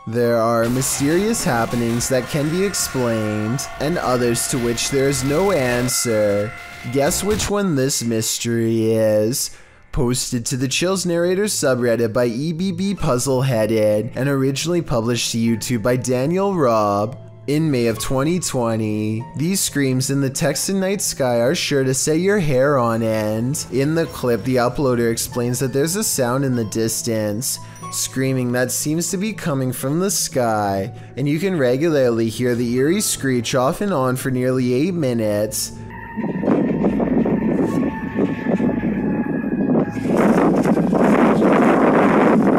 There are mysterious happenings that can be explained, and others to which there is no answer. Guess which one this mystery is? Posted to the Chills Narrators subreddit by EBB Puzzleheaded, and originally published to YouTube by Daniel Robb. In May of 2020, these screams in the Texan night sky are sure to set your hair on end. In the clip, the uploader explains that there's a sound in the distance, screaming that seems to be coming from the sky, and you can regularly hear the eerie screech off and on for nearly 8 minutes.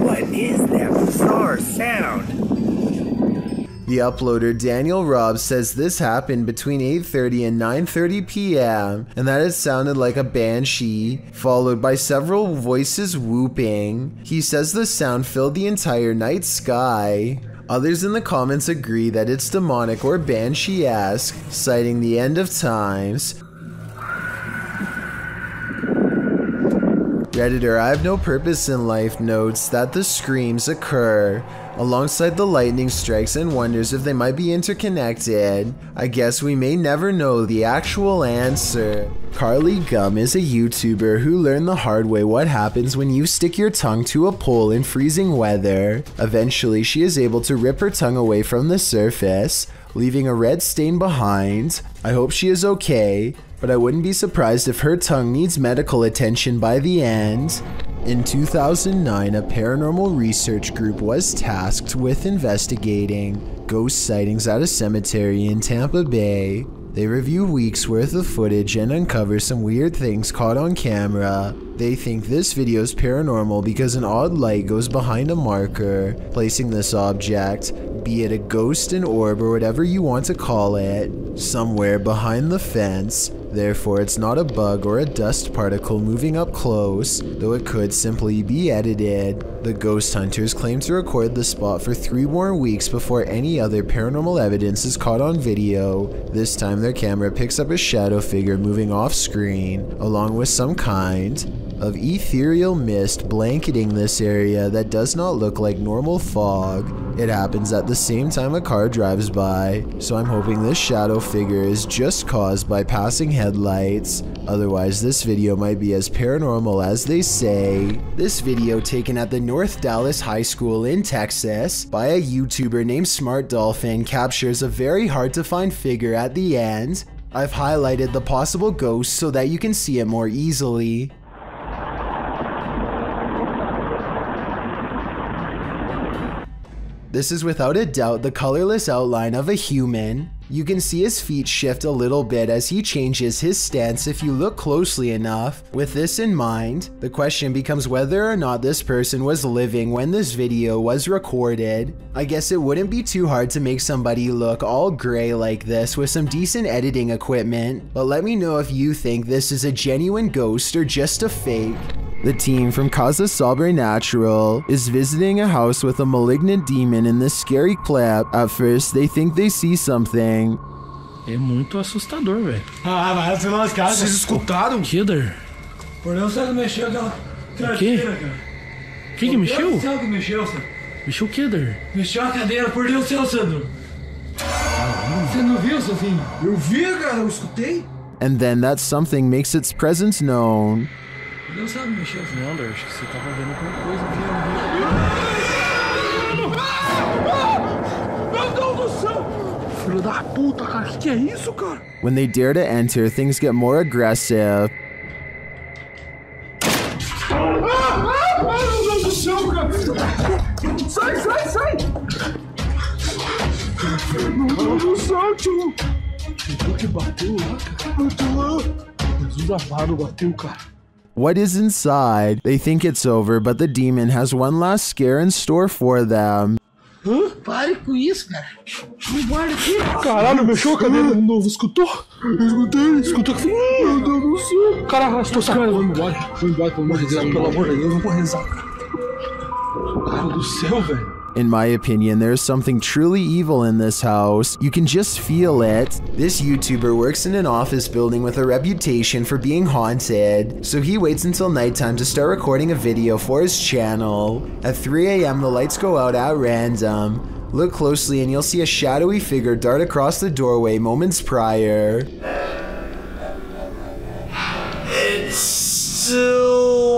What is that bizarre sound? The uploader Daniel Robb says this happened between 8:30 and 9:30 p.m. and that it sounded like a banshee, followed by several voices whooping. He says the sound filled the entire night sky. Others in the comments agree that it's demonic or banshee-esque, citing the end of times. Redditor I Have No Purpose in Life notes that the screams occur alongside the lightning strikes and wonders if they might be interconnected. I guess we may never know the actual answer. Carly Gum is a YouTuber who learned the hard way what happens when you stick your tongue to a pole in freezing weather. Eventually, she is able to rip her tongue away from the surface, leaving a red stain behind. I hope she is okay, but I wouldn't be surprised if her tongue needs medical attention by the end. In 2009, a paranormal research group was tasked with investigating ghost sightings at a cemetery in Tampa Bay. They review weeks worth of footage and uncover some weird things caught on camera. They think this video is paranormal because an odd light goes behind a marker, placing this object, be it a ghost, an orb, or whatever you want to call it, somewhere behind the fence. Therefore, it's not a bug or a dust particle moving up close, though it could simply be edited. The ghost hunters claim to record the spot for 3 more weeks before any other paranormal evidence is caught on video. This time their camera picks up a shadow figure moving off screen, along with some kind of ethereal mist blanketing this area that does not look like normal fog. It happens at the same time a car drives by, so I'm hoping this shadow figure is just caused by passing headlights. Otherwise, this video might be as paranormal as they say. This video, taken at the North Dallas High School in Texas by a YouTuber named Smart Dolphin, captures a very hard to find figure at the end. I've highlighted the possible ghost so that you can see it more easily. This is without a doubt the colorless outline of a human. You can see his feet shift a little bit as he changes his stance if you look closely enough. With this in mind, the question becomes whether or not this person was living when this video was recorded. I guess it wouldn't be too hard to make somebody look all gray like this with some decent editing equipment, but let me know if you think this is a genuine ghost or just a fake. The team from Casa Sobrenatural is visiting a house with a malignant demon in this scary clip. At first, they think they see something. É muito assustador, velho. Ah, vai se lascar. Vocês escutaram? Killer? Por Deus, você mexeu aquela cadeira, cara. O que mexeu? Por Deus, que mexeu, Sandro. Mexeu o Killer? Mexeu a cadeira, por Deus, Sandro. Você não viu, Sofinho? Eu vi, cara, eu escutei. And then that something makes its presence known. Deus sabe mexer. Leandro, acho que você tava vendo alguma coisa aqui. Meu Deus do céu! Filho da puta, cara, que é isso, cara? When they dare to enter, things get more aggressive. Meu Deus do céu, cara! Sai, sai, sai! Meu Deus do céu, tio! Você que bateu lá, cara? Bateu lá! Jesus amado, bateu, cara. What is inside? They think it's over, but the demon has one last scare in store for them. Hã? Pare com isso, cara. Não guarda aqui. Caralho, mexeu a cadeira de novo. Escutou? Eu escutei. Escutou que... Meu Deus do céu. Cara, arrastou essa cara. Vamos embora. Vamos embora, pelo amor de Deus. Pelo amor de Deus, eu vou rezar. Cara do céu, velho. In my opinion, there is something truly evil in this house. You can just feel it. This YouTuber works in an office building with a reputation for being haunted, so he waits until nighttime to start recording a video for his channel. At 3 a.m. the lights go out at random. Look closely and you'll see a shadowy figure dart across the doorway moments prior. It's still...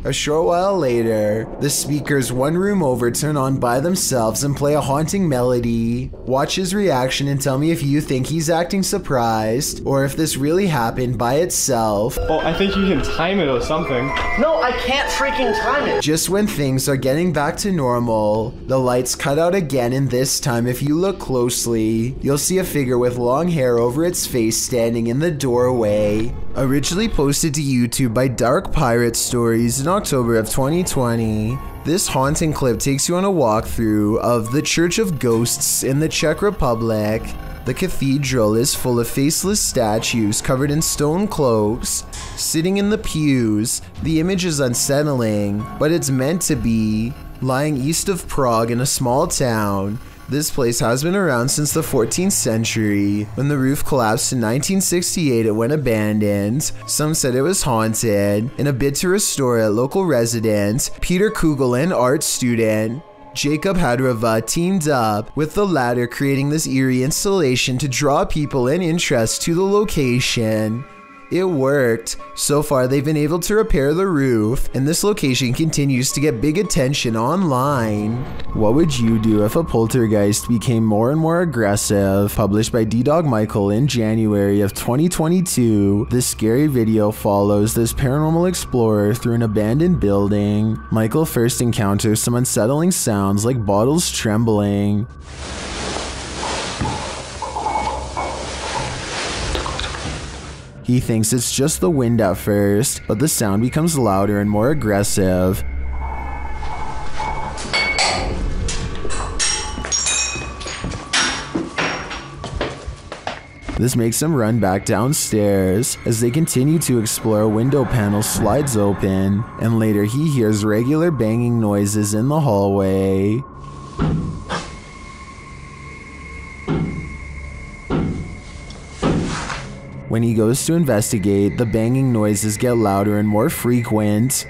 A short while later, the speakers one room over turn on by themselves and play a haunting melody. Watch his reaction and tell me if you think he's acting surprised or if this really happened by itself. Oh, I think you can time it or something. No, I can't freaking time it. Just when things are getting back to normal, the lights cut out again, and this time if you look closely, you'll see a figure with long hair over its face standing in the doorway. Originally posted to YouTube by Dark Pirate Stories in October of 2020, this haunting clip takes you on a walkthrough of the Church of Ghosts in the Czech Republic. The cathedral is full of faceless statues covered in stone cloaks, sitting in the pews. The image is unsettling, but it's meant to be. Lying east of Prague in a small town, this place has been around since the 14th century. When the roof collapsed in 1968, it went abandoned. Some said it was haunted. In a bid to restore it, local resident Peter Kugel and art student Jacob Hadrava teamed up with the latter, creating this eerie installation to draw people and interest to the location. It worked. So far, they've been able to repair the roof, and this location continues to get big attention online. What would you do if a poltergeist became more and more aggressive? Published by D-Dog Michael in January of 2022, this scary video follows this paranormal explorer through an abandoned building. Michael first encounters some unsettling sounds like bottles trembling. He thinks it's just the wind at first, but the sound becomes louder and more aggressive. This makes him run back downstairs. As they continue to explore, a window panel slides open, and later he hears regular banging noises in the hallway. When he goes to investigate, the banging noises get louder and more frequent.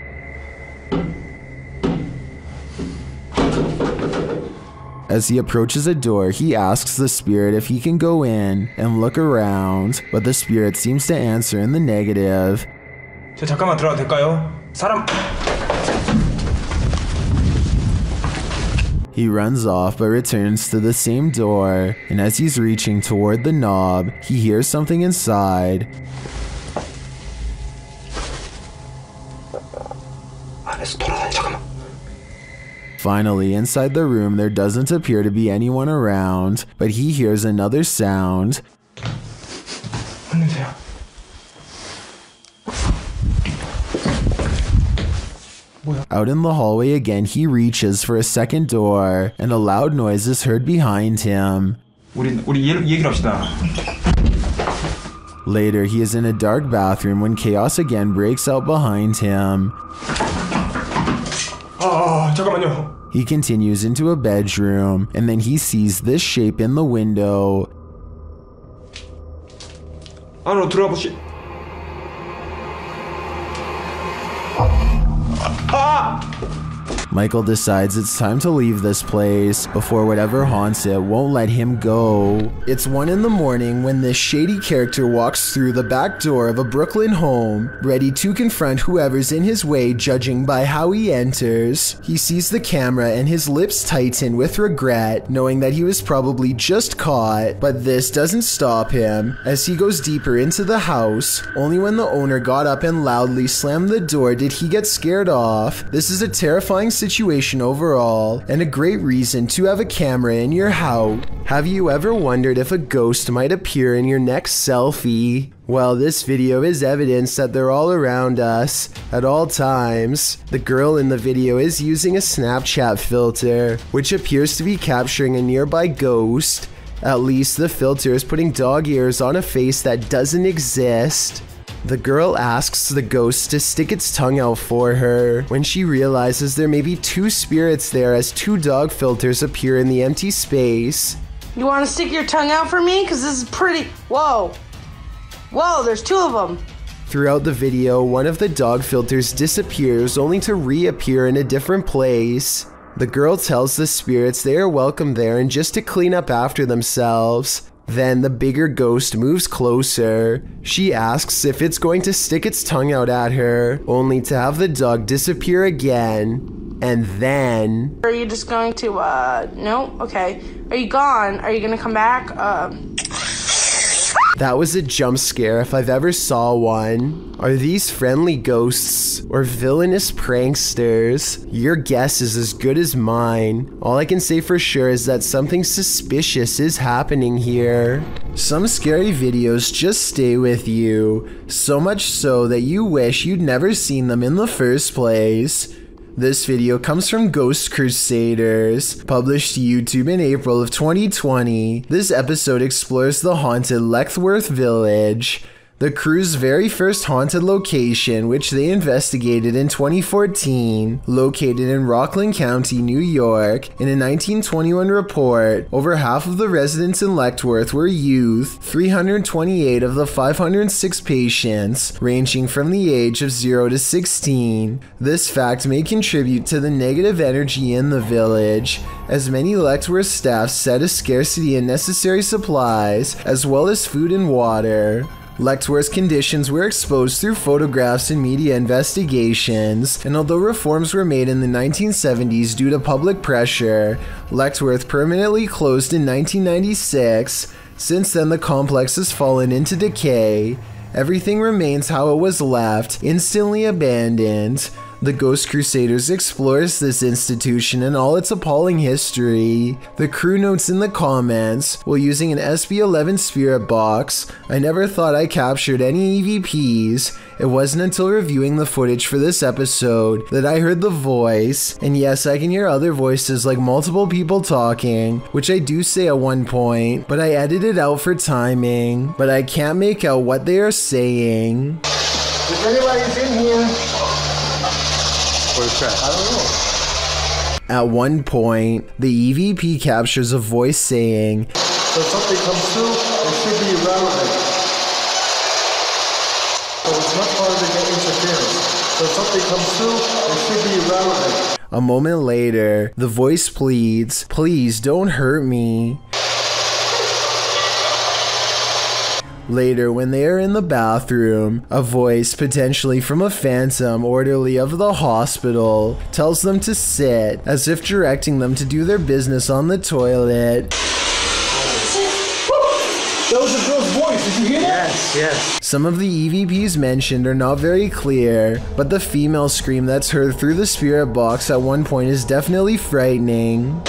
As he approaches a door, he asks the spirit if he can go in and look around, but the spirit seems to answer in the negative. 저 잠깐만 들어가도 될까요? 사람... He runs off but returns to the same door, and as he's reaching toward the knob, he hears something inside. 안에서 돌아다니, 잠깐만. Finally, inside the room, there doesn't appear to be anyone around, but he hears another sound. 뭔 Out in the hallway again, he reaches for a second door, and a loud noise is heard behind him. 우리 얘기를 합시다. Later, he is in a dark bathroom when chaos again breaks out behind him. 잠깐만요. He continues into a bedroom, and then he sees this shape in the window. 안으로 들어가 보시. Michael decides it's time to leave this place before whatever haunts it won't let him go. It's 1 in the morning when this shady character walks through the back door of a Brooklyn home, ready to confront whoever's in his way, judging by how he enters. He sees the camera and his lips tighten with regret, knowing that he was probably just caught, but this doesn't stop him. As he goes deeper into the house, only when the owner got up and loudly slammed the door did he get scared off. This is a terrifying situation overall, and a great reason to have a camera in your house. Have you ever wondered if a ghost might appear in your next selfie? Well, this video is evidence that they're all around us at all times. The girl in the video is using a Snapchat filter, which appears to be capturing a nearby ghost. At least the filter is putting dog ears on a face that doesn't exist. The girl asks the ghost to stick its tongue out for her when she realizes there may be two spirits there as two dog filters appear in the empty space. You want to stick your tongue out for me? Because this is pretty... Whoa. Whoa, there's two of them. Throughout the video, one of the dog filters disappears only to reappear in a different place. The girl tells the spirits they are welcome there and just to clean up after themselves. Then the bigger ghost moves closer. She asks if it's going to stick its tongue out at her, only to have the dog disappear again. And then... Are you just going to, no? Okay. Are you gone? Are you gonna come back? That was a jump scare if I've ever saw one. Are these friendly ghosts or villainous pranksters? Your guess is as good as mine. All I can say for sure is that something suspicious is happening here. Some scary videos just stay with you, so much so that you wish you'd never seen them in the first place. This video comes from Ghost Crusaders, published to YouTube in April of 2020. This episode explores the haunted Leckworth Village, the crew's very first haunted location, which they investigated in 2014, located in Rockland County, New York. In a 1921 report, over half of the residents in Leckworth were youth, 328 of the 506 patients, ranging from the age of 0 to 16. This fact may contribute to the negative energy in the village, as many Leckworth staff said a scarcity in necessary supplies, as well as food and water. Leckworth's conditions were exposed through photographs and media investigations, and although reforms were made in the 1970s due to public pressure, Leckworth permanently closed in 1996. Since then, the complex has fallen into decay. Everything remains how it was left, instantly abandoned. The Ghost Crusaders explores this institution and all its appalling history. The crew notes in the comments, while using an SB11 spirit box, I never thought I captured any EVPs. It wasn't until reviewing the footage for this episode that I heard the voice, and yes, I can hear other voices like multiple people talking, which I do say at one point, but I edited out for timing, but I can't make out what they are saying. If anybody's in here... I don't know. At one point, the EVP captures a voice saying, So if something comes through, it should be irrelevant. So it's much harder to get interference. So if something comes through, it should be irrelevant. A moment later, the voice pleads, please don't hurt me. Later, when they are in the bathroom, a voice, potentially from a phantom orderly of the hospital, tells them to sit, as if directing them to do their business on the toilet. That was a girl's voice, did you hear that? Yes. Some of the EVPs mentioned are not very clear, but the female scream that's heard through the spirit box at one point is definitely frightening.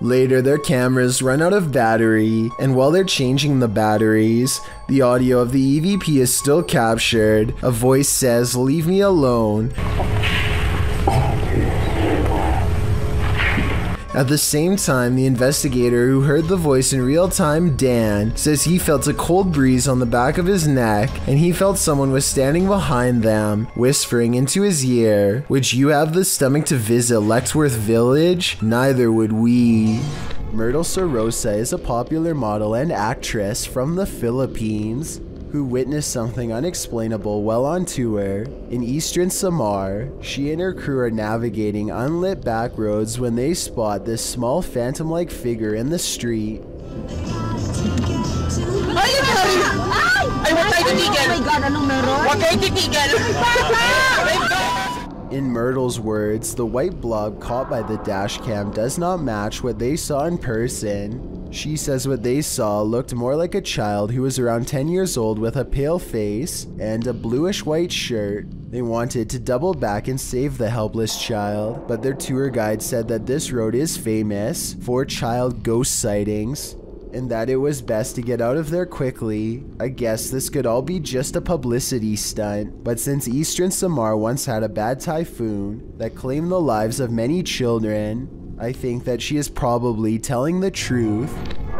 Later, their cameras run out of battery, and while they're changing the batteries, the audio of the EVP is still captured. A voice says, "Leave me alone." At the same time, the investigator who heard the voice in real time, Dan, says he felt a cold breeze on the back of his neck and he felt someone was standing behind them, whispering into his ear, "Would you have the stomach to visit Leckworth Village? Neither would we." Myrtle Sorosa is a popular model and actress from the Philippines who witnessed something unexplainable while on tour. In eastern Samar, she and her crew are navigating unlit back roads when they spot this small phantom-like figure in the street. In Myrtle's words, the white blob caught by the dash cam does not match what they saw in person. She says what they saw looked more like a child who was around 10 years old with a pale face and a bluish-white shirt. They wanted to double back and save the helpless child, but their tour guide said that this road is famous for child ghost sightings, and that it was best to get out of there quickly. I guess this could all be just a publicity stunt, but since eastern Samar once had a bad typhoon that claimed the lives of many children, I think that she is probably telling the truth.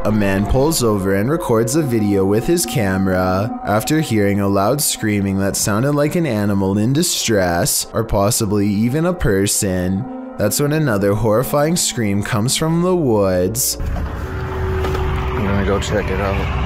A man pulls over and records a video with his camera after hearing a loud screaming that sounded like an animal in distress, or possibly even a person. That's when another horrifying scream comes from the woods. I'm gonna go check it out.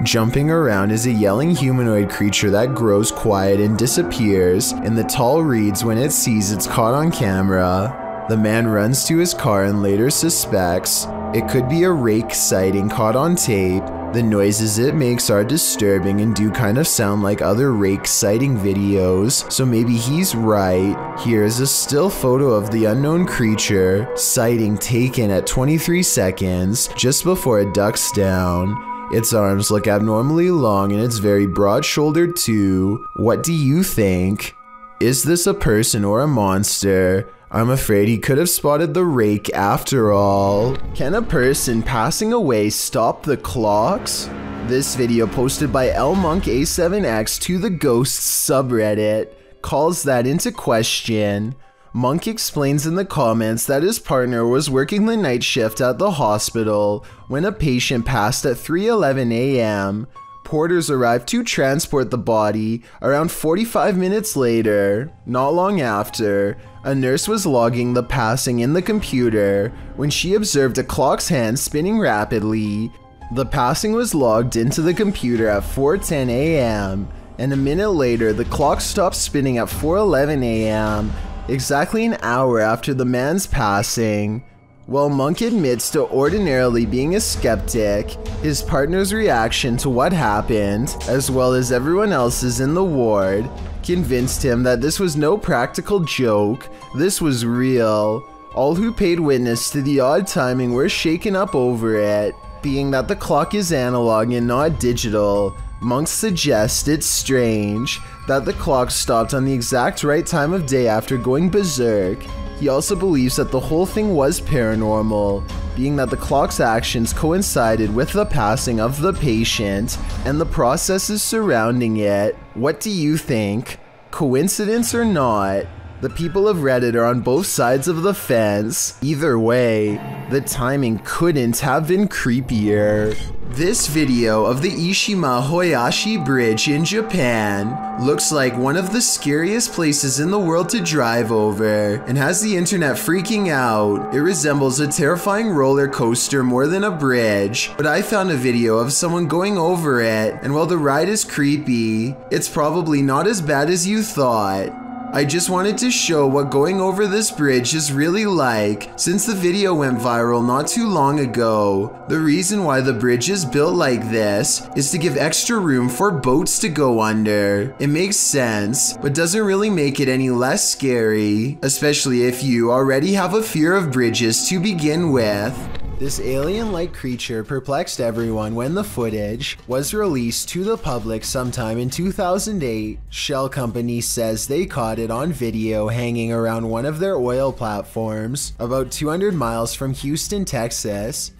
Jumping around is a yelling humanoid creature that grows quiet and disappears in the tall reeds when it sees it's caught on camera. The man runs to his car and later suspects it could be a rake sighting caught on tape. The noises it makes are disturbing and do kind of sound like other rake sighting videos, so maybe he's right. Here's a still photo of the unknown creature sighting taken at 23 seconds just before it ducks down. Its arms look abnormally long and it's very broad-shouldered too. What do you think? Is this a person or a monster? I'm afraid he could have spotted the rake after all. Can a person passing away stop the clocks? This video posted by LMonkA7X to the Ghosts subreddit calls that into question. Monk explains in the comments that his partner was working the night shift at the hospital when a patient passed at 3:11 a.m. Porters arrived to transport the body around 45 minutes later. Not long after, a nurse was logging the passing in the computer when she observed a clock's hand spinning rapidly. The passing was logged into the computer at 4:10 a.m. and a minute later the clock stopped spinning at 4:11 a.m. exactly an hour after the man's passing. While Monk admits to ordinarily being a skeptic, his partner's reaction to what happened, as well as everyone else's in the ward, convinced him that this was no practical joke, this was real. All who paid witness to the odd timing were shaken up over it. Being that the clock is analog and not digital, Monk suggests it's strange that the clock stopped on the exact right time of day after going berserk. He also believes that the whole thing was paranormal, being that the clock's actions coincided with the passing of the patient and the processes surrounding it. What do you think? Coincidence or not? The people of Reddit are on both sides of the fence. Either way, the timing couldn't have been creepier. This video of the Ishima Hoyashi Bridge in Japan looks like one of the scariest places in the world to drive over and has the internet freaking out. It resembles a terrifying roller coaster more than a bridge, but I found a video of someone going over it, and while the ride is creepy, it's probably not as bad as you thought. I just wanted to show what going over this bridge is really like, since the video went viral not too long ago. The reason why the bridge is built like this is to give extra room for boats to go under. It makes sense, but doesn't really make it any less scary, especially if you already have a fear of bridges to begin with. This alien-like creature perplexed everyone when the footage was released to the public sometime in 2008. Shell Company says they caught it on video hanging around one of their oil platforms about 200 miles from Houston, Texas.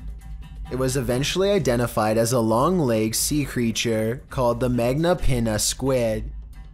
It was eventually identified as a long-legged sea creature called the Magna Pinna squid.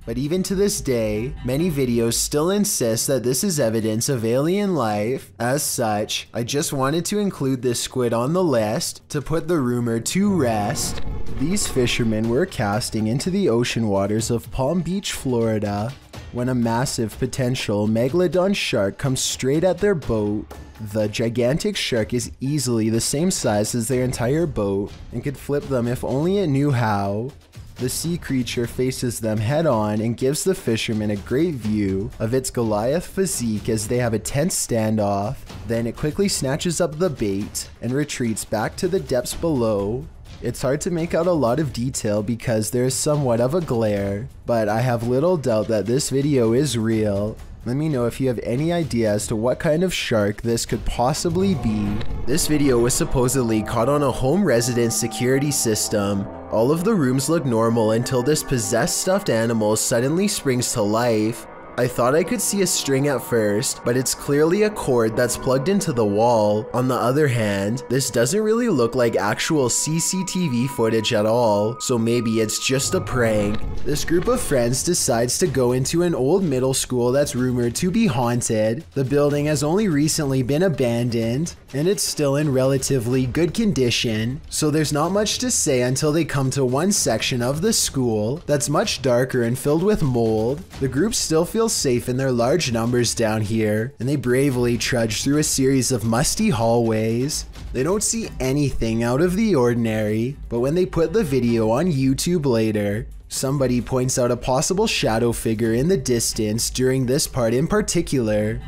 But even to this day, many videos still insist that this is evidence of alien life. As such, I just wanted to include this squid on the list to put the rumor to rest. These fishermen were casting into the ocean waters of Palm Beach, Florida, when a massive potential megalodon shark comes straight at their boat. The gigantic shark is easily the same size as their entire boat and could flip them if only it knew how. The sea creature faces them head on and gives the fishermen a great view of its Goliath physique as they have a tense standoff. Then it quickly snatches up the bait and retreats back to the depths below. It's hard to make out a lot of detail because there is somewhat of a glare, but I have little doubt that this video is real. Let me know if you have any idea as to what kind of shark this could possibly be. This video was supposedly caught on a home resident security system. All of the rooms look normal until this possessed stuffed animal suddenly springs to life. I thought I could see a string at first, but it's clearly a cord that's plugged into the wall. On the other hand, this doesn't really look like actual CCTV footage at all, so maybe it's just a prank. This group of friends decides to go into an old middle school that's rumored to be haunted. The building has only recently been abandoned, and it's still in relatively good condition, so there's not much to say until they come to one section of the school that's much darker and filled with mold. The group still feels safe in their large numbers down here, and they bravely trudge through a series of musty hallways. They don't see anything out of the ordinary, but when they put the video on YouTube later, somebody points out a possible shadow figure in the distance during this part in particular.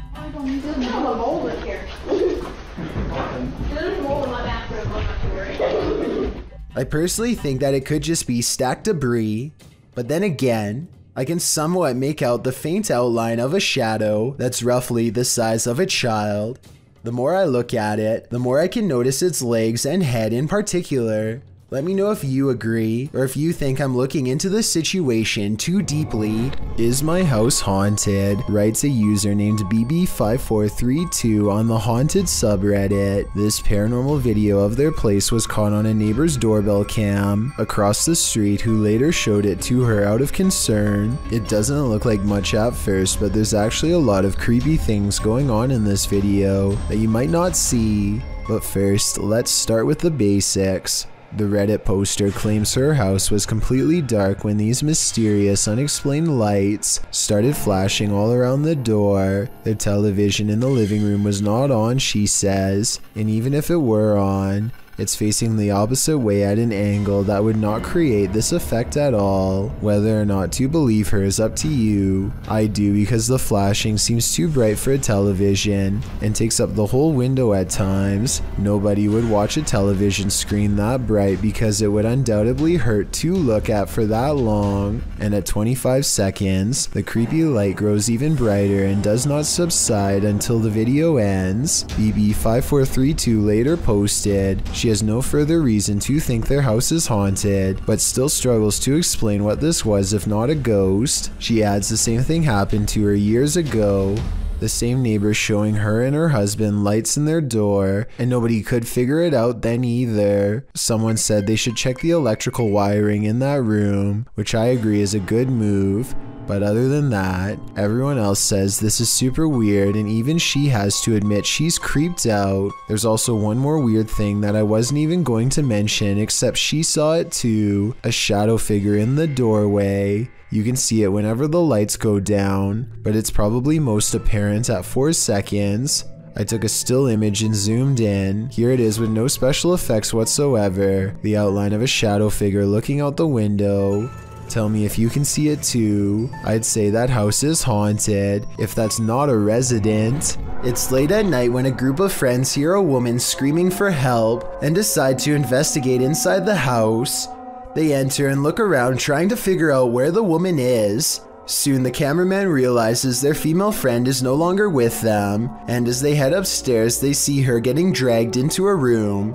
I personally think that it could just be stacked debris, but then again, I can somewhat make out the faint outline of a shadow that's roughly the size of a child. The more I look at it, the more I can notice its legs and head in particular. Let me know if you agree, or if you think I'm looking into the situation too deeply. Is my house haunted? Writes a user named BB5432 on the haunted subreddit. This paranormal video of their place was caught on a neighbor's doorbell cam across the street, who later showed it to her out of concern. It doesn't look like much at first, but there's actually a lot of creepy things going on in this video that you might not see. But first, let's start with the basics. The Reddit poster claims her house was completely dark when these mysterious, unexplained lights started flashing all around the door. The television in the living room was not on, she says, and even if it were on, it's facing the opposite way at an angle that would not create this effect at all. Whether or not to believe her is up to you. I do, because the flashing seems too bright for a television and takes up the whole window at times. Nobody would watch a television screen that bright because it would undoubtedly hurt to look at for that long. And at 25 seconds, the creepy light grows even brighter and does not subside until the video ends. BB5432 later posted, she has no further reason to think their house is haunted, but still struggles to explain what this was if not a ghost. She adds the same thing happened to her years ago. The same neighbor showing her and her husband lights in their door, and nobody could figure it out then either. Someone said they should check the electrical wiring in that room, which I agree is a good move. But other than that, everyone else says this is super weird, and even she has to admit she's creeped out. There's also one more weird thing that I wasn't even going to mention, except she saw it too. A shadow figure in the doorway. You can see it whenever the lights go down, but it's probably most apparent at 4 seconds. I took a still image and zoomed in. Here it is with no special effects whatsoever. The outline of a shadow figure looking out the window. Tell me if you can see it too. I'd say that house is haunted, if that's not a resident. It's late at night when a group of friends hear a woman screaming for help and decide to investigate inside the house. They enter and look around trying to figure out where the woman is. Soon the cameraman realizes their female friend is no longer with them, and as they head upstairs they see her getting dragged into a room.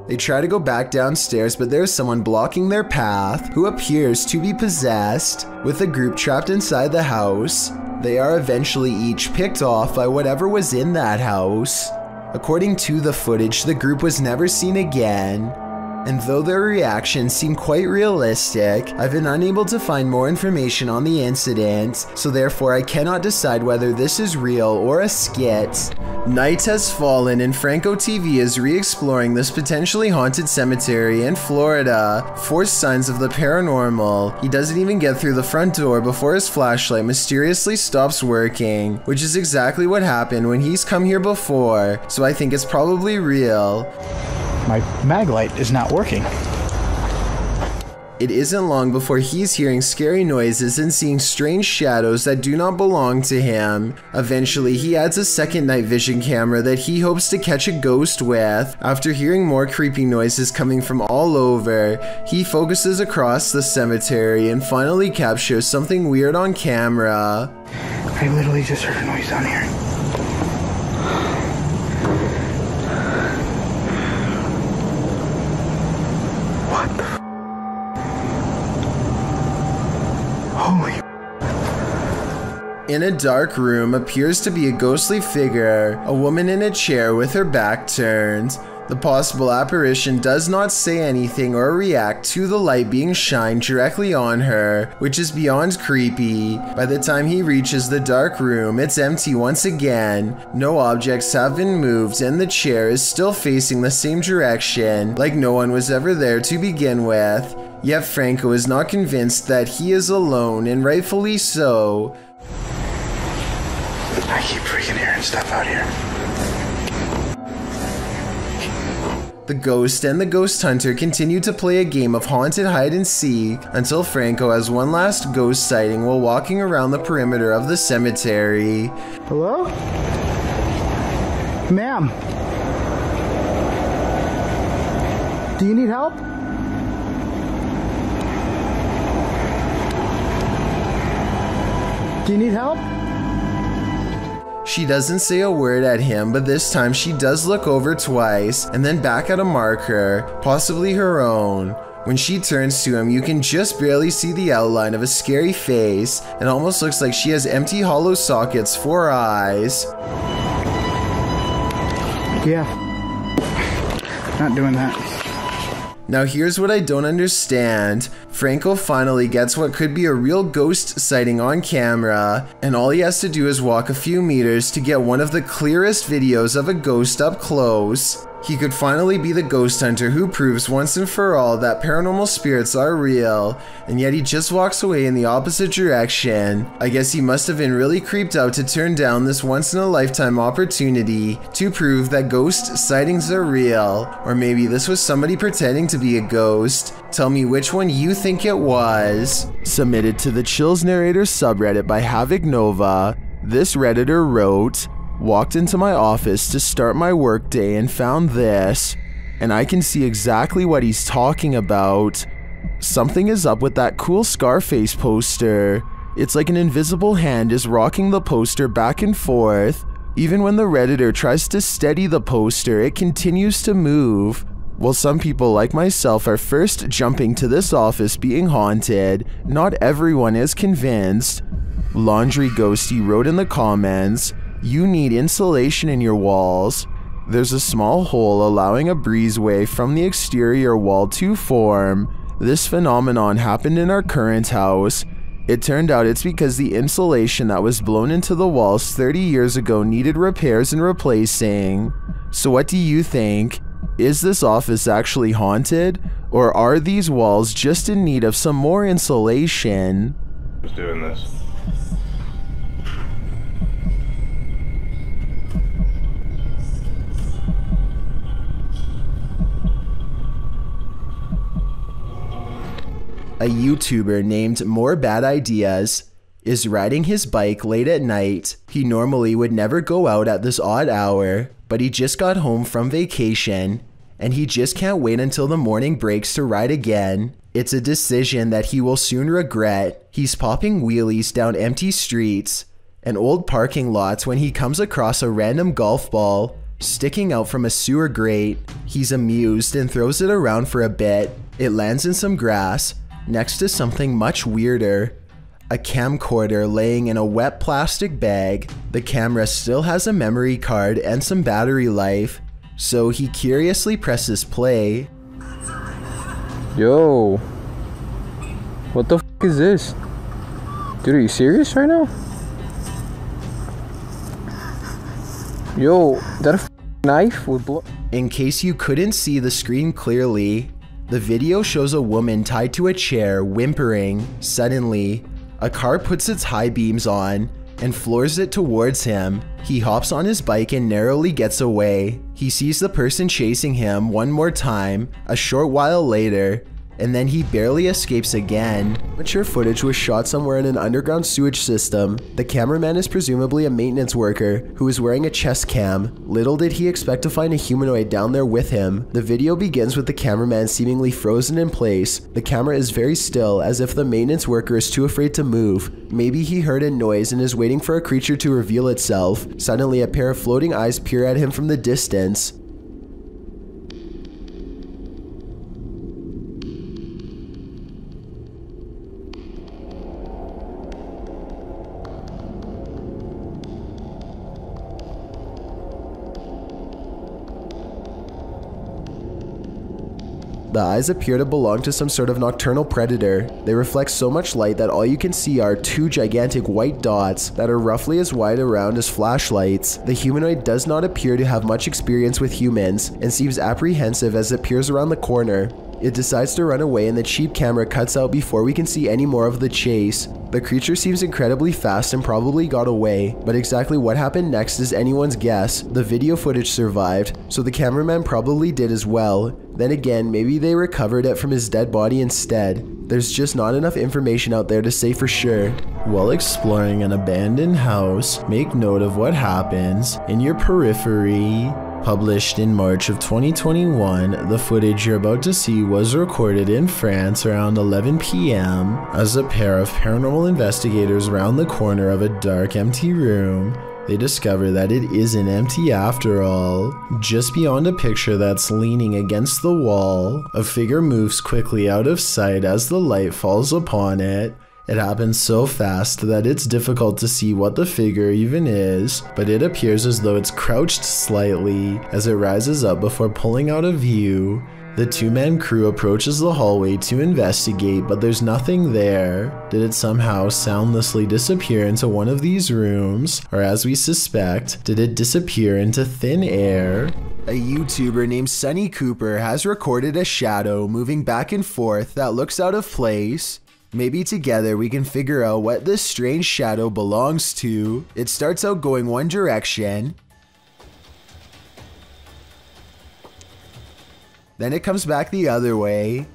They try to go back downstairs, but there's someone blocking their path who appears to be possessed. With the group trapped inside the house, they are eventually each picked off by whatever was in that house. According to the footage, the group was never seen again. And though their reactions seem quite realistic, I've been unable to find more information on the incident, so therefore I cannot decide whether this is real or a skit. Night has fallen and Franco TV is re-exploring this potentially haunted cemetery in Florida for signs of the paranormal. He doesn't even get through the front door before his flashlight mysteriously stops working, which is exactly what happened when he's come here before, so I think it's probably real. My mag light is not working. It isn't long before he's hearing scary noises and seeing strange shadows that do not belong to him. Eventually, he adds a second night vision camera that he hopes to catch a ghost with. After hearing more creepy noises coming from all over, he focuses across the cemetery and finally captures something weird on camera. I literally just heard a noise down here. In a dark room appears to be a ghostly figure, a woman in a chair with her back turned. The possible apparition does not say anything or react to the light being shined directly on her, which is beyond creepy. By the time he reaches the dark room, it's empty once again. No objects have been moved and the chair is still facing the same direction, like no one was ever there to begin with. Yet Franco is not convinced that he is alone, and rightfully so. I keep freaking hearing stuff out here. The ghost and the ghost hunter continue to play a game of haunted hide and seek until Franco has one last ghost sighting while walking around the perimeter of the cemetery. Hello? Ma'am? Do you need help? Do you need help? She doesn't say a word at him, but this time she does look over twice and then back at a marker, possibly her own. When she turns to him, you can just barely see the outline of a scary face. It almost looks like she has empty hollow sockets for eyes. Yeah. Not doing that. Now here's what I don't understand. Franco finally gets what could be a real ghost sighting on camera, and all he has to do is walk a few meters to get one of the clearest videos of a ghost up close. He could finally be the ghost hunter who proves once and for all that paranormal spirits are real, and yet he just walks away in the opposite direction. I guess he must have been really creeped out to turn down this once-in-a-lifetime opportunity to prove that ghost sightings are real. Or maybe this was somebody pretending to be a ghost. Tell me which one you think it was. Submitted to the Chills Narrator subreddit by Havoc Nova, this redditor wrote, "Walked into my office to start my workday and found this, and I can see exactly what he's talking about. Something is up with that cool Scarface poster. It's like an invisible hand is rocking the poster back and forth. Even when the redditor tries to steady the poster, it continues to move. While some people like myself are first jumping to this office being haunted, not everyone is convinced." Laundry Ghosty wrote in the comments, "You need insulation in your walls. There's a small hole allowing a breezeway from the exterior wall to form. This phenomenon happened in our current house. It turned out it's because the insulation that was blown into the walls 30 years ago needed repairs and replacing. So what do you think? Is this office actually haunted? Or are these walls just in need of some more insulation?" Who's doing this? A YouTuber named More Bad Ideas is riding his bike late at night. He normally would never go out at this odd hour, but he just got home from vacation and he just can't wait until the morning breaks to ride again. It's a decision that he will soon regret. He's popping wheelies down empty streets and old parking lots when he comes across a random golf ball sticking out from a sewer grate. He's amused and throws it around for a bit. It lands in some grass next to something much weirder. A camcorder laying in a wet plastic bag. The camera still has a memory card and some battery life, so he curiously presses play. Yo, what the f is this? Dude, are you serious right now? Yo, that a knife with blood? In case you couldn't see the screen clearly, the video shows a woman tied to a chair whimpering. Suddenly, a car puts its high beams on and floors it towards him. He hops on his bike and narrowly gets away. He sees the person chasing him one more time a short while later, and then he barely escapes again. Mature footage was shot somewhere in an underground sewage system. The cameraman is presumably a maintenance worker who is wearing a chest cam. Little did he expect to find a humanoid down there with him. The video begins with the cameraman seemingly frozen in place. The camera is very still, as if the maintenance worker is too afraid to move. Maybe he heard a noise and is waiting for a creature to reveal itself. Suddenly, a pair of floating eyes peer at him from the distance. The eyes appear to belong to some sort of nocturnal predator. They reflect so much light that all you can see are two gigantic white dots that are roughly as wide around as flashlights. The humanoid does not appear to have much experience with humans and seems apprehensive as it peers around the corner. It decides to run away and the cheap camera cuts out before we can see any more of the chase. The creature seems incredibly fast and probably got away, but exactly what happened next is anyone's guess. The video footage survived, so the cameraman probably did as well. Then again, maybe they recovered it from his dead body instead. There's just not enough information out there to say for sure. While exploring an abandoned house, make note of what happens in your periphery. Published in March of 2021, the footage you're about to see was recorded in France around 11 p.m. as a pair of paranormal investigators round the corner of a dark, empty room. They discover that it isn't empty after all. Just beyond a picture that's leaning against the wall, a figure moves quickly out of sight as the light falls upon it. It happens so fast that it's difficult to see what the figure even is, but it appears as though it's crouched slightly as it rises up before pulling out of view. The two-man crew approaches the hallway to investigate, but there's nothing there. Did it somehow soundlessly disappear into one of these rooms? Or as we suspect, did it disappear into thin air? A YouTuber named Sunny Cooper has recorded a shadow moving back and forth that looks out of place. Maybe together we can figure out what this strange shadow belongs to. It starts out going one direction, then it comes back the other way.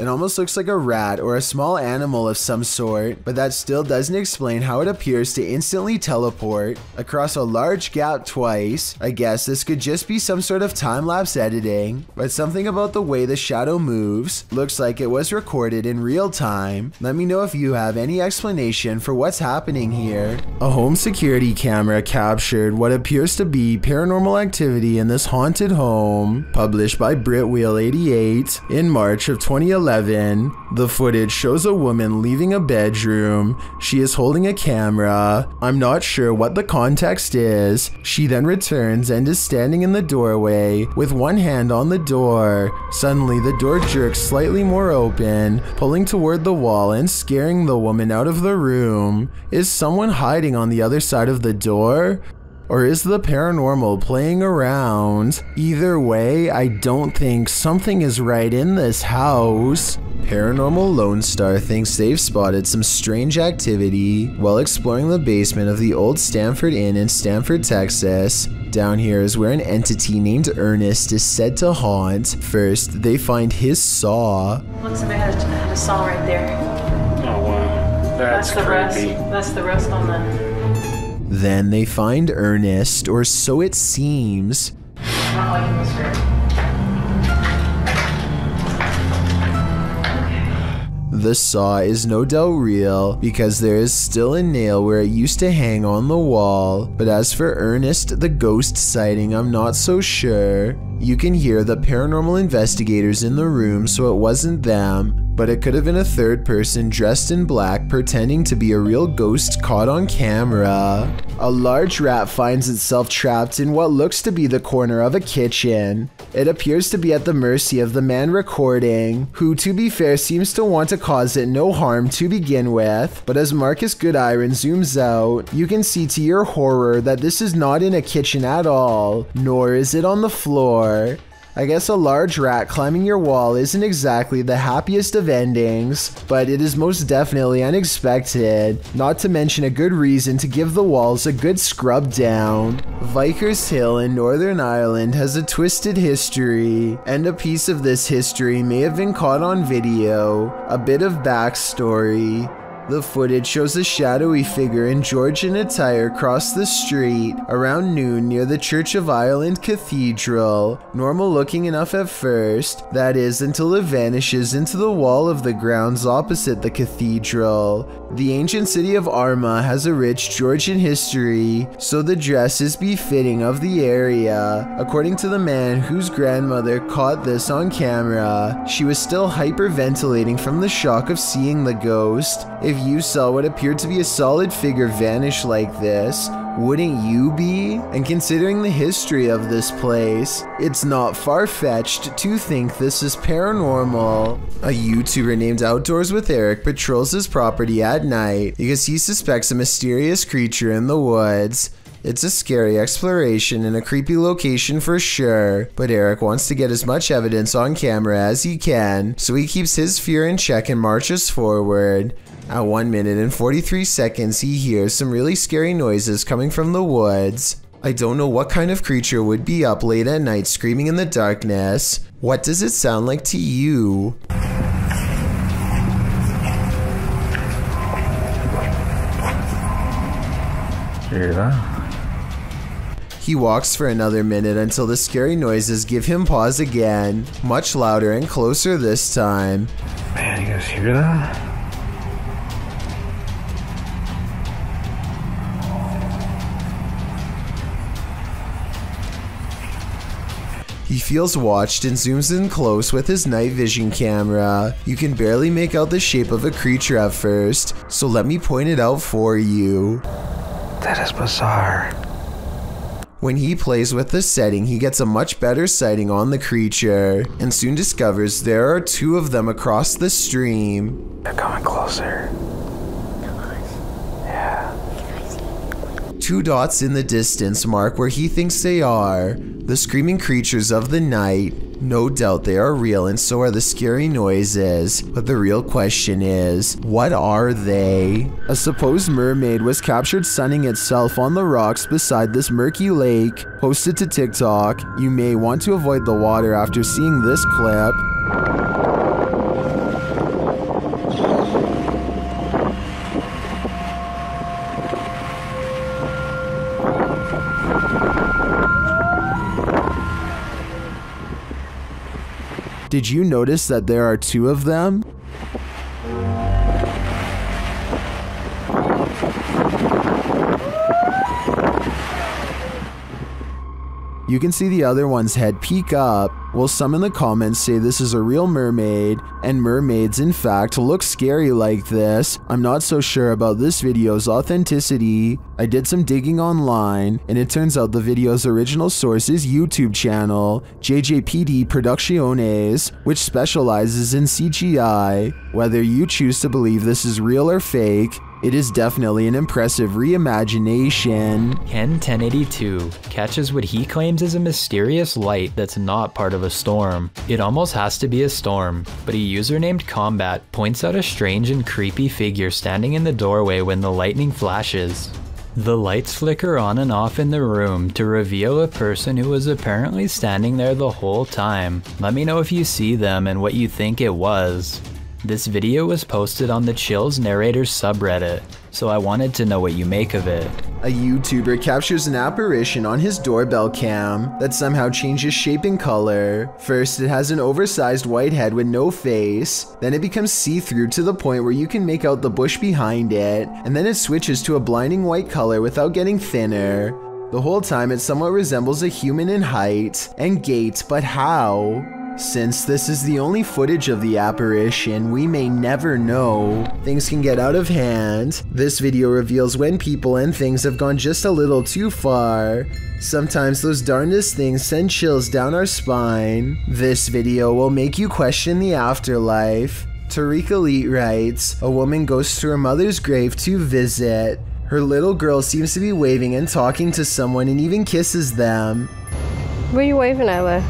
It almost looks like a rat or a small animal of some sort, but that still doesn't explain how it appears to instantly teleport across a large gap twice. I guess this could just be some sort of time-lapse editing, but something about the way the shadow moves looks like it was recorded in real time. Let me know if you have any explanation for what's happening here. A home security camera captured what appears to be paranormal activity in this haunted home, published by Britwheel88 in March of 2011. The footage shows a woman leaving a bedroom. She is holding a camera. I'm not sure what the context is. She then returns and is standing in the doorway with one hand on the door. Suddenly, the door jerks slightly more open, pulling toward the wall and scaring the woman out of the room. Is someone hiding on the other side of the door? Or is the paranormal playing around? Either way, I don't think something is right in this house. Paranormal Lone Star thinks they've spotted some strange activity while exploring the basement of the old Stanford Inn in Stanford, Texas. Down here is where an entity named Ernest is said to haunt. First, they find his saw. Looks like I had a saw right there. Oh wow, that's the rest. creepy. That's the rest on the... Then they find Ernest, or so it seems. Not liking this room. The saw is no doubt real because there is still a nail where it used to hang on the wall, but as for Ernest the ghost sighting, I'm not so sure. You can hear the paranormal investigators in the room, so it wasn't them, but it could have been a third person dressed in black pretending to be a real ghost caught on camera. A large rat finds itself trapped in what looks to be the corner of a kitchen. It appears to be at the mercy of the man recording, who to be fair seems to want to cause it no harm to begin with, but as Marcus Goodiron zooms out, you can see to your horror that this is not in a kitchen at all, nor is it on the floor. I guess a large rat climbing your wall isn't exactly the happiest of endings, but it is most definitely unexpected, not to mention a good reason to give the walls a good scrub down. Vickers Hill in Northern Ireland has a twisted history, and a piece of this history may have been caught on video. A bit of backstory. The footage shows a shadowy figure in Georgian attire cross the street around noon near the Church of Ireland Cathedral. Normal looking enough at first, that is, until it vanishes into the wall of the grounds opposite the cathedral. The ancient city of Armagh has a rich Georgian history, so the dress is befitting of the area. According to the man whose grandmother caught this on camera, she was still hyperventilating from the shock of seeing the ghost. If you saw what appeared to be a solid figure vanish like this, wouldn't you be? And considering the history of this place, it's not far-fetched to think this is paranormal. A YouTuber named Outdoors with Eric patrols his property at night because he suspects a mysterious creature in the woods. It's a scary exploration and a creepy location for sure, but Eric wants to get as much evidence on camera as he can, so he keeps his fear in check and marches forward. At 1 minute and 43 seconds, he hears some really scary noises coming from the woods. I don't know what kind of creature would be up late at night screaming in the darkness. What does it sound like to you? Hear that? He walks for another minute until the scary noises give him pause again, much louder and closer this time. Man, you guys hear that? He feels watched and zooms in close with his night vision camera. You can barely make out the shape of a creature at first, so let me point it out for you. That is bizarre. When he plays with the setting, he gets a much better sighting on the creature, and soon discovers there are 2 of them across the stream. They're coming closer. Yeah. 2 dots in the distance mark where he thinks they are. The screaming creatures of the night. No doubt they are real and so are the scary noises, but the real question is, what are they? A supposed mermaid was captured sunning itself on the rocks beside this murky lake. Posted to TikTok. You may want to avoid the water after seeing this clip. Did you notice that there are 2 of them? You can see the other one's head peek up. Well, some in the comments say this is a real mermaid, and mermaids in fact look scary like this. I'm not so sure about this video's authenticity. I did some digging online, and it turns out the video's original source is YouTube channel, JJPD Producciones, which specializes in CGI. Whether you choose to believe this is real or fake, it is definitely an impressive reimagination. Ken1082 catches what he claims is a mysterious light that's not part of a storm. It almost has to be a storm, but a user named Combat points out a strange and creepy figure standing in the doorway when the lightning flashes. The lights flicker on and off in the room to reveal a person who was apparently standing there the whole time. Let me know if you see them and what you think it was. This video was posted on the Chills Narrators subreddit, so I wanted to know what you make of it. A YouTuber captures an apparition on his doorbell cam that somehow changes shape and color. First, it has an oversized white head with no face, then it becomes see-through to the point where you can make out the bush behind it, and then it switches to a blinding white color without getting thinner. The whole time it somewhat resembles a human in height and gait, but how? Since this is the only footage of the apparition, we may never know. Things can get out of hand. This video reveals when people and things have gone just a little too far. Sometimes those darndest things send chills down our spine. This video will make you question the afterlife. Tariq Elite writes, a woman goes to her mother's grave to visit. Her little girl seems to be waving and talking to someone and even kisses them. Where are you waving at, Leigh?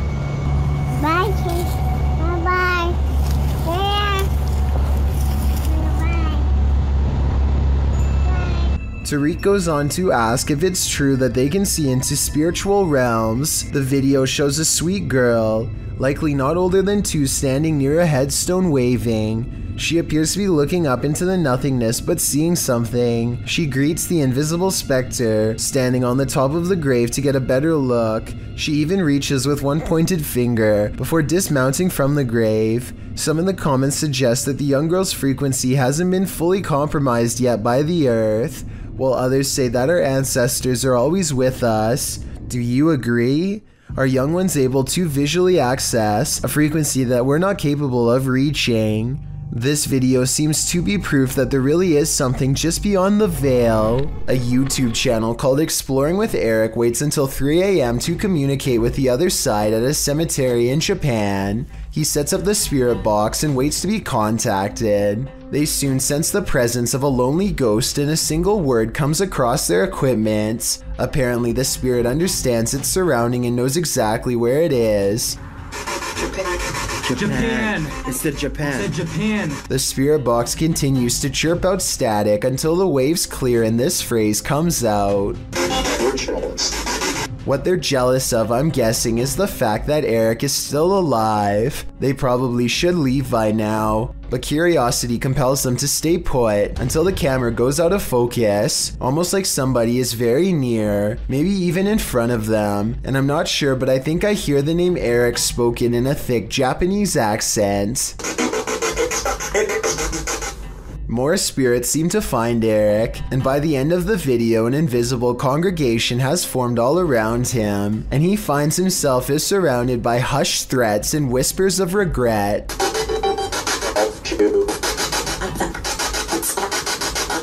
Bye, kids. Bye-bye. Yeah. Bye-bye. Tariq goes on to ask if it's true that they can see into spiritual realms. The video shows a sweet girl, likely not older than 2, standing near a headstone waving. She appears to be looking up into the nothingness but seeing something. She greets the invisible specter, standing on the top of the grave to get a better look. She even reaches with one pointed finger before dismounting from the grave. Some in the comments suggest that the young girl's frequency hasn't been fully compromised yet by the earth, while others say that our ancestors are always with us. Do you agree? Are young ones able to visually access a frequency that we're not capable of reaching? This video seems to be proof that there really is something just beyond the veil. A YouTube channel called Exploring with Eric waits until 3 a.m. to communicate with the other side at a cemetery in Japan. He sets up the spirit box and waits to be contacted. They soon sense the presence of a lonely ghost and a single word comes across their equipment. Apparently the spirit understands its surrounding and knows exactly where it is. Japan. It's the Japan. It's the Japan. The spirit box continues to chirp out static until the waves clear and this phrase comes out. What they're jealous of, I'm guessing, is the fact that Eric is still alive. They probably should leave by now, but curiosity compels them to stay put until the camera goes out of focus, almost like somebody is very near, maybe even in front of them. And I'm not sure, but I think I hear the name Eric spoken in a thick Japanese accent. More spirits seem to find Eric, and by the end of the video, an invisible congregation has formed all around him, and he finds himself is surrounded by hushed threats and whispers of regret.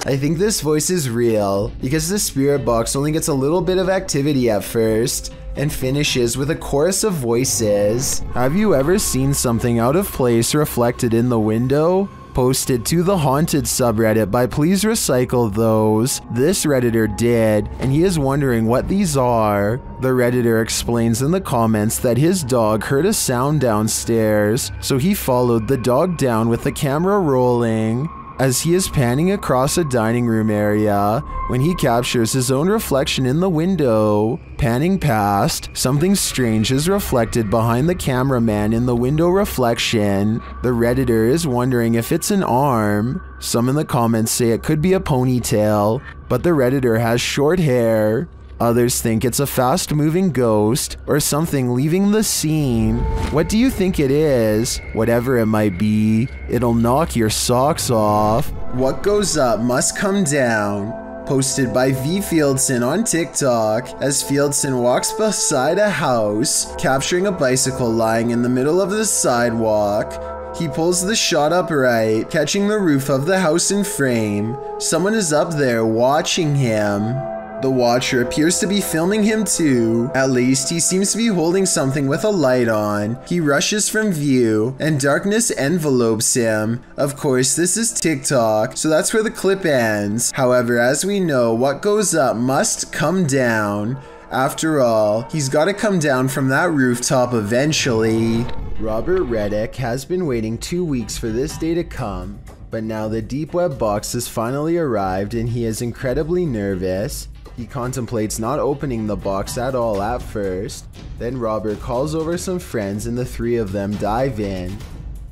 I think this voice is real, because the spirit box only gets a little bit of activity at first, and finishes with a chorus of voices. Have you ever seen something out of place reflected in the window? Posted to the haunted subreddit by Please Recycle Those. This Redditor did, and he is wondering what these are. The Redditor explains in the comments that his dog heard a sound downstairs, so he followed the dog down with the camera rolling. As he is panning across a dining room area, when he captures his own reflection in the window. Panning past, something strange is reflected behind the cameraman in the window reflection. The Redditor is wondering if it's an arm. Some in the comments say it could be a ponytail, but the Redditor has short hair. Others think it's a fast-moving ghost or something leaving the scene. What do you think it is? Whatever it might be, it'll knock your socks off. What goes up must come down. Posted by V. Fieldson on TikTok, as Fieldson walks beside a house, capturing a bicycle lying in the middle of the sidewalk. He pulls the shot upright, catching the roof of the house in frame. Someone is up there watching him. The watcher appears to be filming him too. At least he seems to be holding something with a light on. He rushes from view and darkness envelopes him. Of course, this is TikTok, so that's where the clip ends. However, as we know, what goes up must come down. After all, he's got to come down from that rooftop eventually. Robert Reddick has been waiting 2 weeks for this day to come, but now the deep web box has finally arrived and he is incredibly nervous. He contemplates not opening the box at all at first. Then Robert calls over some friends and the three of them dive in.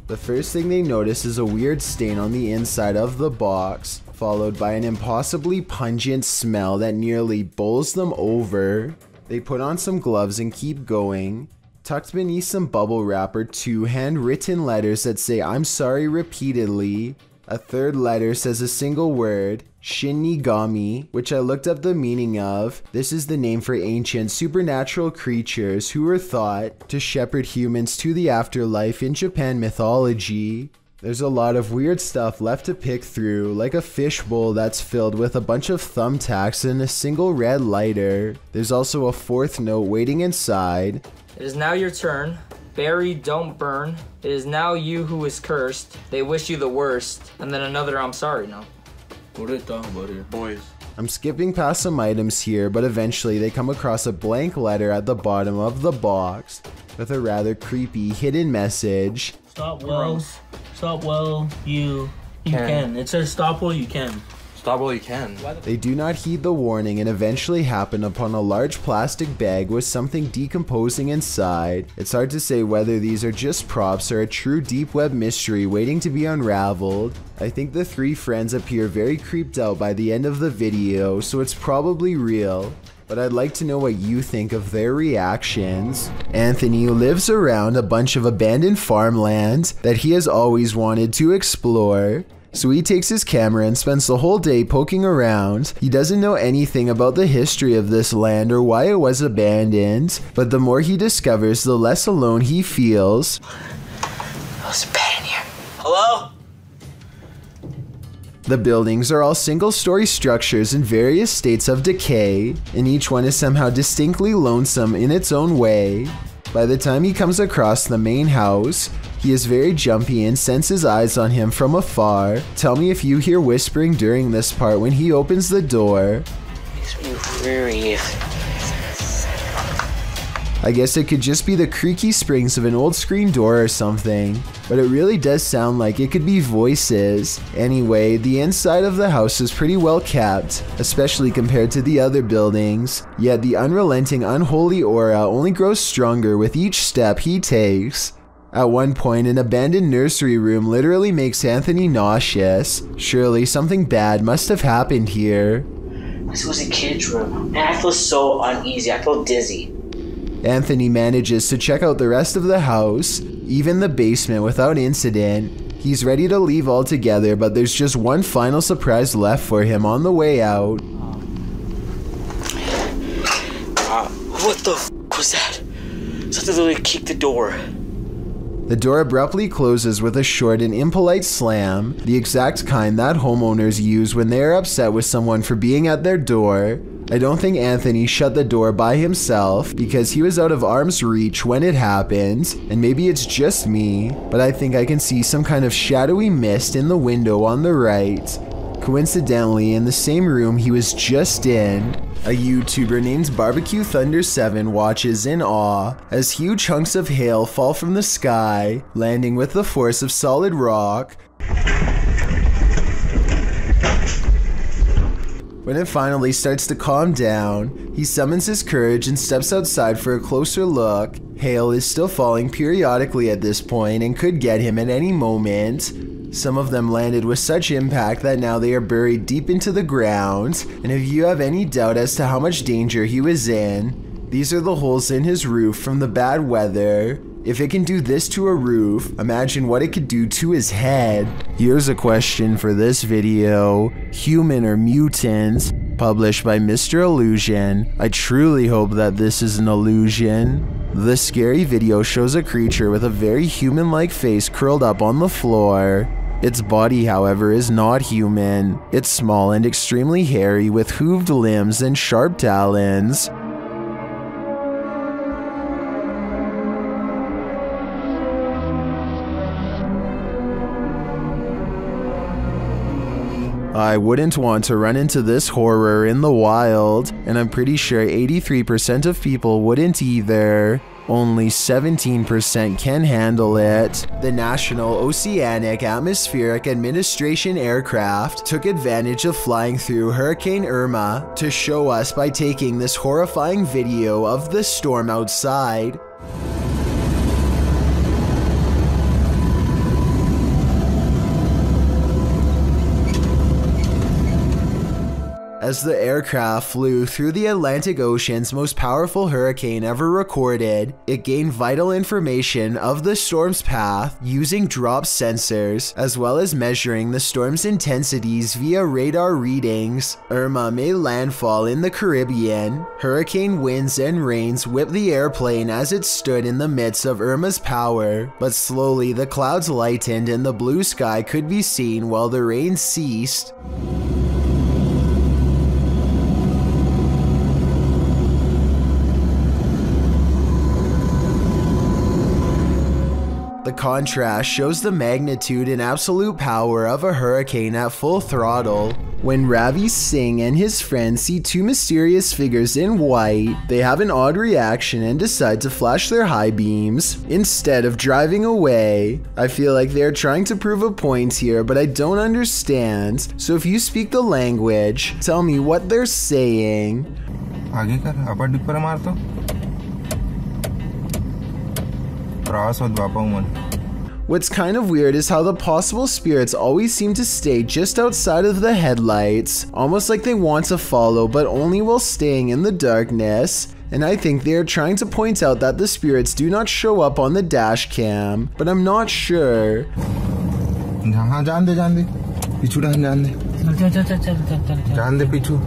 The first thing they notice is a weird stain on the inside of the box, followed by an impossibly pungent smell that nearly bowls them over. They put on some gloves and keep going. Tucked beneath some bubble wrap are 2 handwritten letters that say "I'm sorry" repeatedly. A third letter says a single word, Shinigami, which I looked up the meaning of. This is the name for ancient supernatural creatures who were thought to shepherd humans to the afterlife in Japan mythology. There's a lot of weird stuff left to pick through, like a fishbowl that's filled with a bunch of thumbtacks and a single red lighter. There's also a 4th note waiting inside. It is now your turn. Bury, don't burn. It is now you who is cursed. They wish you the worst. And then another "I'm sorry" now. What are they talking about here? Boys. I'm skipping past some items here, but eventually they come across a blank letter at the bottom of the box with a rather creepy hidden message. Stop well. Stop well. You can. It says stop while you can. Stop while you can. They do not heed the warning and eventually happen upon a large plastic bag with something decomposing inside. It's hard to say whether these are just props or a true deep web mystery waiting to be unraveled. I think the 3 friends appear very creeped out by the end of the video, so it's probably real. But I'd like to know what you think of their reactions. Anthony lives around a bunch of abandoned farmland that he has always wanted to explore. So he takes his camera and spends the whole day poking around. He doesn't know anything about the history of this land or why it was abandoned, but the more he discovers, the less alone he feels. Oh, it's bad in here. Hello? The buildings are all single-story structures in various states of decay, and each one is somehow distinctly lonesome in its own way. By the time he comes across the main house, he is very jumpy and senses eyes on him from afar. Tell me if you hear whispering during this part when he opens the door. Makes me furious. I guess it could just be the creaky springs of an old screen door or something, but it really does sound like it could be voices. Anyway, the inside of the house is pretty well kept, especially compared to the other buildings, yet the unrelenting unholy aura only grows stronger with each step he takes. At one point, an abandoned nursery room literally makes Anthony nauseous. Surely something bad must have happened here. This was a kid's room, and I feel so uneasy. I feel dizzy. Anthony manages to check out the rest of the house, even the basement, without incident. He's ready to leave altogether, but there's just one final surprise left for him on the way out. What the f was that? Something literally kicked the door. The door abruptly closes with a short and impolite slam, the exact kind that homeowners use when they are upset with someone for being at their door. I don't think Anthony shut the door by himself because he was out of arm's reach when it happened, and maybe it's just me, but I think I can see some kind of shadowy mist in the window on the right. Coincidentally, in the same room he was just in, a YouTuber named Barbecue Thunder 7 watches in awe as huge hunks of hail fall from the sky, landing with the force of solid rock. When it finally starts to calm down, he summons his courage and steps outside for a closer look. Hail is still falling periodically at this point and could get him at any moment. Some of them landed with such impact that now they are buried deep into the ground, and if you have any doubt as to how much danger he was in, these are the holes in his roof from the bad weather. If it can do this to a roof, imagine what it could do to his head. Here's a question for this video: human or mutant? Published by Mr. Illusion. I truly hope that this is an illusion. The scary video shows a creature with a very human-like face curled up on the floor. Its body, however, is not human. It's small and extremely hairy with hooved limbs and sharp talons. I wouldn't want to run into this horror in the wild, and I'm pretty sure 83% of people wouldn't either. Only 17% can handle it. The National Oceanic Atmospheric Administration aircraft took advantage of flying through Hurricane Irma to show us by taking this horrifying video of the storm outside. As the aircraft flew through the Atlantic Ocean's most powerful hurricane ever recorded, it gained vital information of the storm's path using drop sensors, as well as measuring the storm's intensities via radar readings. Irma made landfall in the Caribbean. Hurricane winds and rains whipped the airplane as it stood in the midst of Irma's power, but slowly the clouds lightened and the blue sky could be seen while the rain ceased. The contrast shows the magnitude and absolute power of a hurricane at full throttle. When Ravi Singh and his friends see two mysterious figures in white, they have an odd reaction and decide to flash their high beams instead of driving away. I feel like they are trying to prove a point here, but I don't understand. So if you speak the language, tell me what they're saying. आगे कर अपर dipper मार तो प्रवास मत बापा मन. What's kind of weird is how the possible spirits always seem to stay just outside of the headlights, almost like they want to follow but only while staying in the darkness. And I think they are trying to point out that the spirits do not show up on the dash cam, but I'm not sure. हाँ जान दे पिछू जान दे पिछू.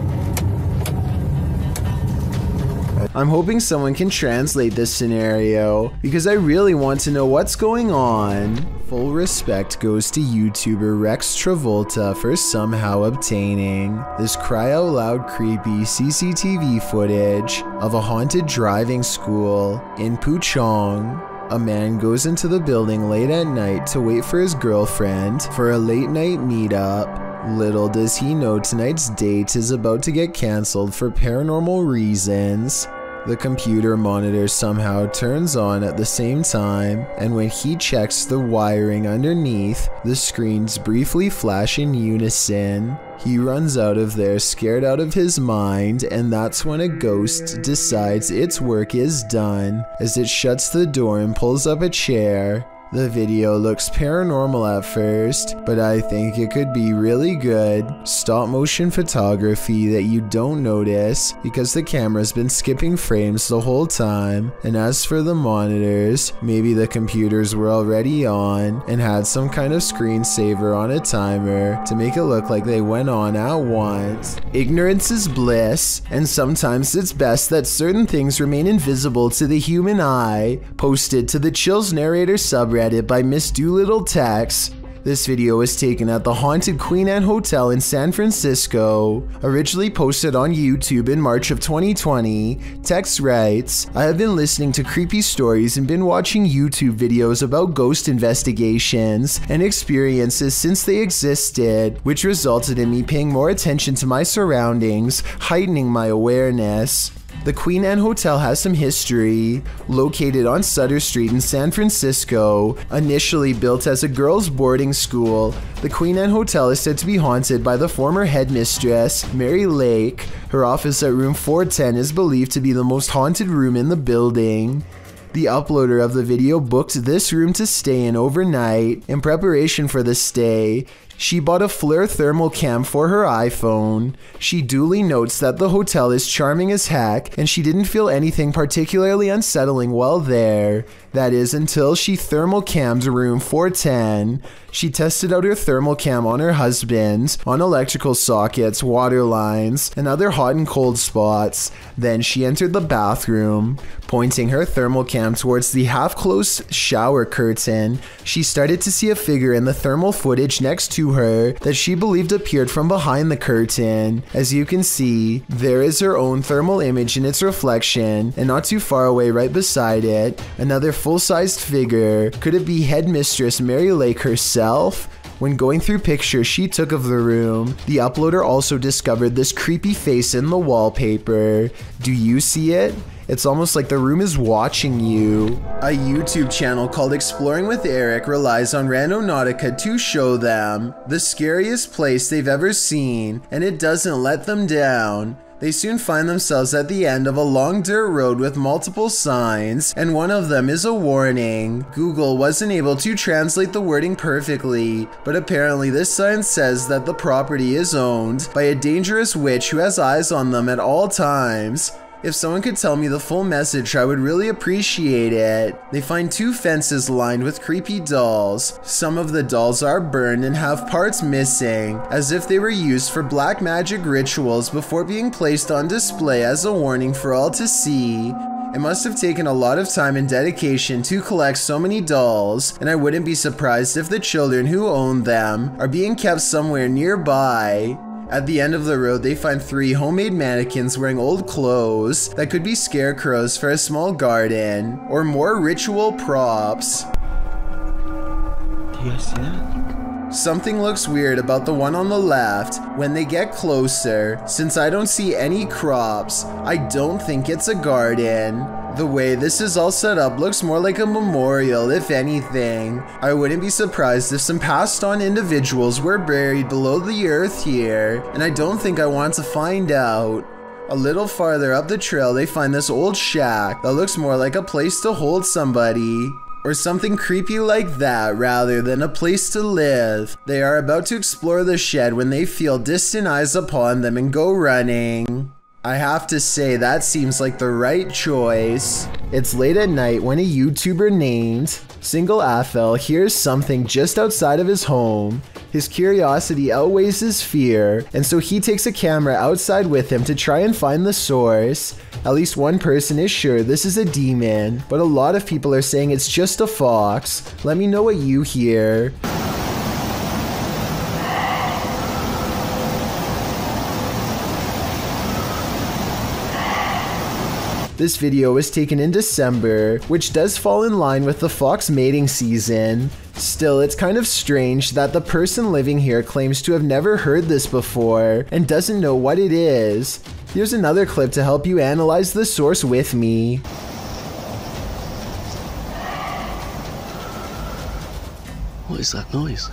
I'm hoping someone can translate this scenario, because I really want to know what's going on. Full respect goes to YouTuber Rex Travolta for somehow obtaining this cry out loud creepy CCTV footage of a haunted driving school in Puchong. A man goes into the building late at night to wait for his girlfriend for a late night meetup. Little does he know tonight's date is about to get cancelled for paranormal reasons. The computer monitor somehow turns on at the same time, and when he checks the wiring underneath, the screens briefly flash in unison. He runs out of there scared out of his mind, and that's when a ghost decides its work is done as it shuts the door and pulls up a chair. The video looks paranormal at first, but I think it could be really good stop motion photography that you don't notice because the camera's been skipping frames the whole time. And as for the monitors, maybe the computers were already on and had some kind of screensaver on a timer to make it look like they went on at once. Ignorance is bliss, and sometimes it's best that certain things remain invisible to the human eye. Posted to the Chills Narrator subreddit by Miss Doolittle Tex. This video was taken at the haunted Queen Anne Hotel in San Francisco. Originally posted on YouTube in March of 2020, Tex writes, "I have been listening to creepy stories and been watching YouTube videos about ghost investigations and experiences since they existed, which resulted in me paying more attention to my surroundings, heightening my awareness." The Queen Anne Hotel has some history. Located on Sutter Street in San Francisco, initially built as a girls' boarding school, the Queen Anne Hotel is said to be haunted by the former headmistress, Mary Lake. Her office at room 410 is believed to be the most haunted room in the building. The uploader of the video booked this room to stay in overnight. In preparation for the stay, she bought a FLIR thermal cam for her iPhone. She duly notes that the hotel is charming as heck, and she didn't feel anything particularly unsettling while there. That is, until she thermal cammed room 410. She tested out her thermal cam on her husband, on electrical sockets, water lines, and other hot and cold spots. Then she entered the bathroom. Pointing her thermal cam towards the half-closed shower curtain, she started to see a figure in the thermal footage next to her that she believed appeared from behind the curtain. As you can see, there is her own thermal image in its reflection, and not too far away right beside it, another full-sized figure. Could it be headmistress Mary Lake herself? When going through pictures she took of the room, the uploader also discovered this creepy face in the wallpaper. Do you see it? It's almost like the room is watching you. A YouTube channel called Exploring with Eric relies on Randonautica to show them the scariest place they've ever seen, and it doesn't let them down. They soon find themselves at the end of a long dirt road with multiple signs, and one of them is a warning. Google wasn't able to translate the wording perfectly, but apparently this sign says that the property is owned by a dangerous witch who has eyes on them at all times. If someone could tell me the full message, I would really appreciate it. They find two fences lined with creepy dolls. Some of the dolls are burned and have parts missing, as if they were used for black magic rituals before being placed on display as a warning for all to see. It must have taken a lot of time and dedication to collect so many dolls, and I wouldn't be surprised if the children who own them are being kept somewhere nearby. At the end of the road, they find 3 homemade mannequins wearing old clothes that could be scarecrows for a small garden, or more ritual props. Do you guys see that? Something looks weird about the one on the left. When they get closer, since I don't see any crops, I don't think it's a garden. The way this is all set up looks more like a memorial, if anything. I wouldn't be surprised if some passed on individuals were buried below the earth here, and I don't think I want to find out. A little farther up the trail, they find this old shack that looks more like a place to hold somebody, or something creepy like that rather than a place to live. They are about to explore the shed when they feel distant eyes upon them and go running. I have to say that seems like the right choice. It's late at night when a YouTuber named Single Aphel hears something just outside of his home. His curiosity outweighs his fear, and so he takes a camera outside with him to try and find the source. At least one person is sure this is a demon, but a lot of people are saying it's just a fox. Let me know what you hear. This video was taken in December, which does fall in line with the fox mating season. Still, it's kind of strange that the person living here claims to have never heard this before and doesn't know what it is. Here's another clip to help you analyze the source with me. What is that noise?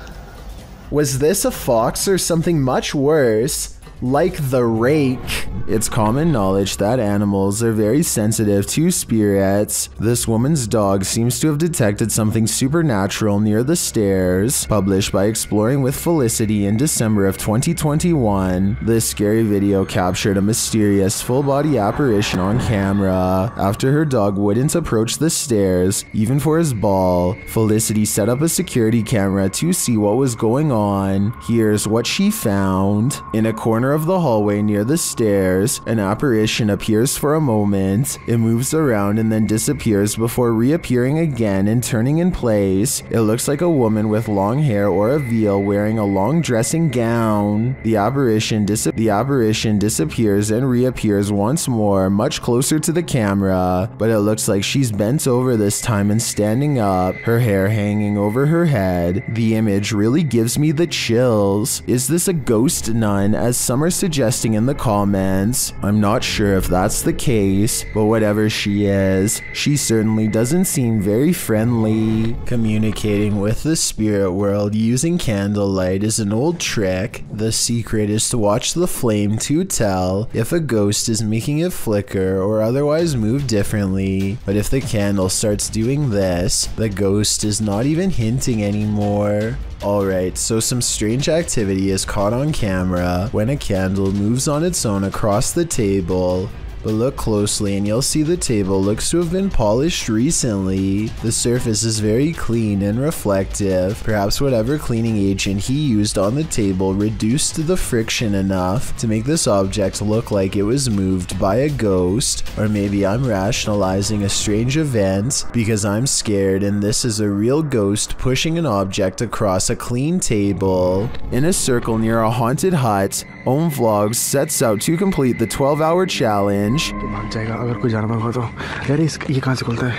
Was this a fox or something much worse? Like the rake. It's common knowledge that animals are very sensitive to spirits. This woman's dog seems to have detected something supernatural near the stairs. Published by Exploring with Felicity in December of 2021, this scary video captured a mysterious full-body apparition on camera. After her dog wouldn't approach the stairs, even for his ball, Felicity set up a security camera to see what was going on. Here's what she found. In a corner of the hallway near the stairs, an apparition appears for a moment. It moves around and then disappears before reappearing again and turning in place. It looks like a woman with long hair or a veil wearing a long dressing gown. The apparition disappears and reappears once more, much closer to the camera, but it looks like she's bent over this time and standing up, her hair hanging over her head. The image really gives me the chills. Is this a ghost nun, as some are suggesting in the comments? I'm not sure if that's the case, but whatever she is, she certainly doesn't seem very friendly. Communicating with the spirit world using candlelight is an old trick. The secret is to watch the flame to tell if a ghost is making it flicker or otherwise move differently. But if the candle starts doing this, the ghost is not even hinting anymore. Alright, so some strange activity is caught on camera when a candle moves on its own across the table. But look closely and you'll see the table looks to have been polished recently. The surface is very clean and reflective. Perhaps whatever cleaning agent he used on the table reduced the friction enough to make this object look like it was moved by a ghost. Or maybe I'm rationalizing a strange event because I'm scared and this is a real ghost pushing an object across a clean table. In a circle near a haunted hut, Om Vlogs sets out to complete the 12-hour challenge. भाग जाएगा अगर कोई जानवर हो तो। यार ये कहाँ से खुलता है?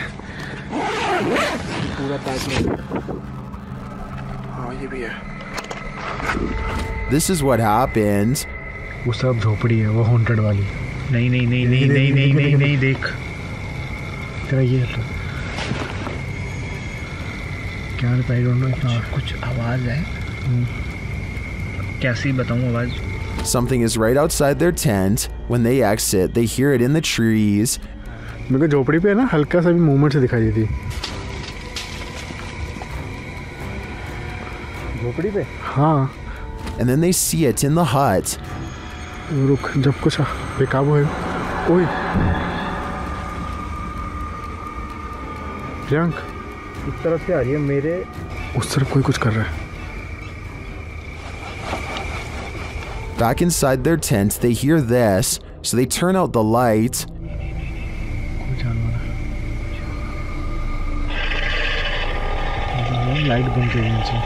पूरा पैक में। हाँ ये भी है। This is what happened. वो सब झोपड़ी है, वो haunted वाली। नहीं नहीं नहीं नहीं नहीं नहीं नहीं नहीं देख। तेरा ये है। क्या है? I don't know। कुछ आवाज़ है। कैसी बताऊँ आवाज़? Something is right outside their tent. When they exit, they hear it in the trees. मेरे को झोपड़ी पे है ना हल्का सा भी मूवमेंट से दिखाई देती। झोपड़ी पे? हाँ। And then they see it in the hut. रुक जब कुछ बेकाबू है। ओए। प्रियंक इस तरफ से आ रही है मेरे। उस तरफ कोई कुछ कर रहा है। Back inside their tent, they hear this, so they turn out the light. Light बंद कर नीचे।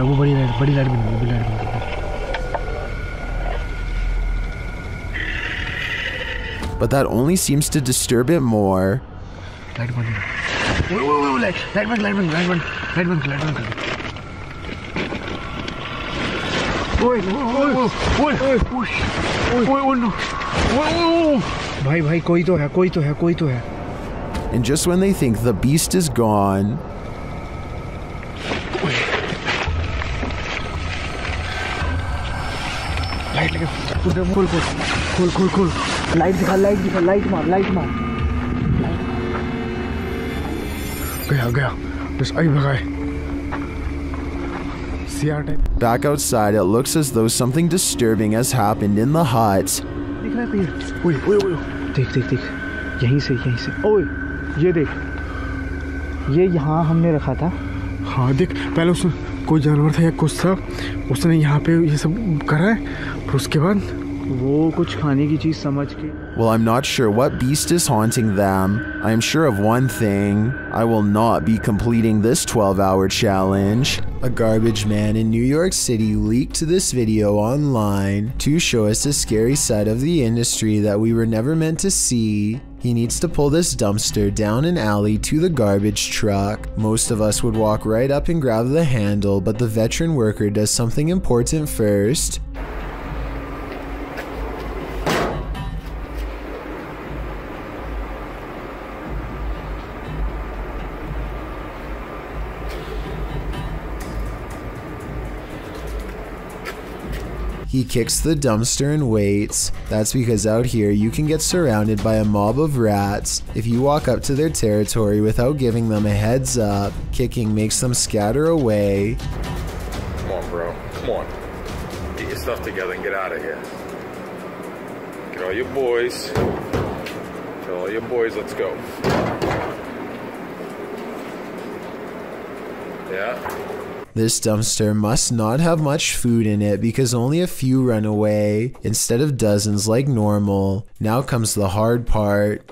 वो बड़ी लाइट बंद कर। But that only seems to disturb it more. Light बंद कर। लाइट बंद कर। भाई कोई तो है। And just when they think the beast is gone, light लगा। खोल। लाइट दिखा। लाइट मार। गया। बस आई भगाए। back outside, it looks as though something disturbing has happened in the hut. दिख रहा है पेड़? ओए देख यहीं से ओए ये देख, ये यहाँ हमने रखा था। हाँ देख, पहले उसने कोई जानवर था या कुछ था, उसने यहाँ पे ये सब करा है, फिर उसके बाद वो कुछ खाने की चीज समझ के. Well, I'm not sure what beast is haunting them. I am sure of one thing. I will not be completing this 12-hour challenge. A garbage man in New York City leaked this video online to show us a scary side of the industry that we were never meant to see. He needs to pull this dumpster down an alley to the garbage truck. Most of us would walk right up and grab the handle, but the veteran worker does something important first. He kicks the dumpster and waits. That's because out here you can get surrounded by a mob of rats. If you walk up to their territory without giving them a heads up, kicking makes them scatter away. Come on, bro. Come on. Get your stuff together and get out of here. Get all your boys. Tell all your boys, let's go. Yeah. This dumpster must not have much food in it because only a few run away instead of dozens like normal. Now comes the hard part.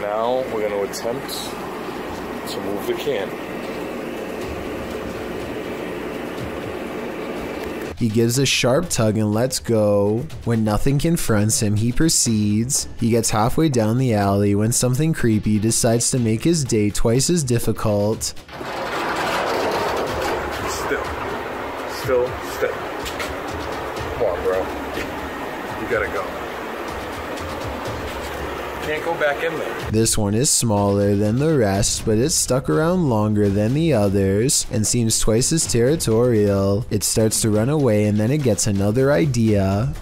Now we're going to attempt to move the can. He gives a sharp tug and lets go. When nothing confronts him, he proceeds. He gets halfway down the alley when something creepy decides to make his day twice as difficult. Still. Come on, bro. You gotta go. Can't go back in there. This one is smaller than the rest, but it's stuck around longer than the others and seems twice as territorial. It starts to run away and then it gets another idea.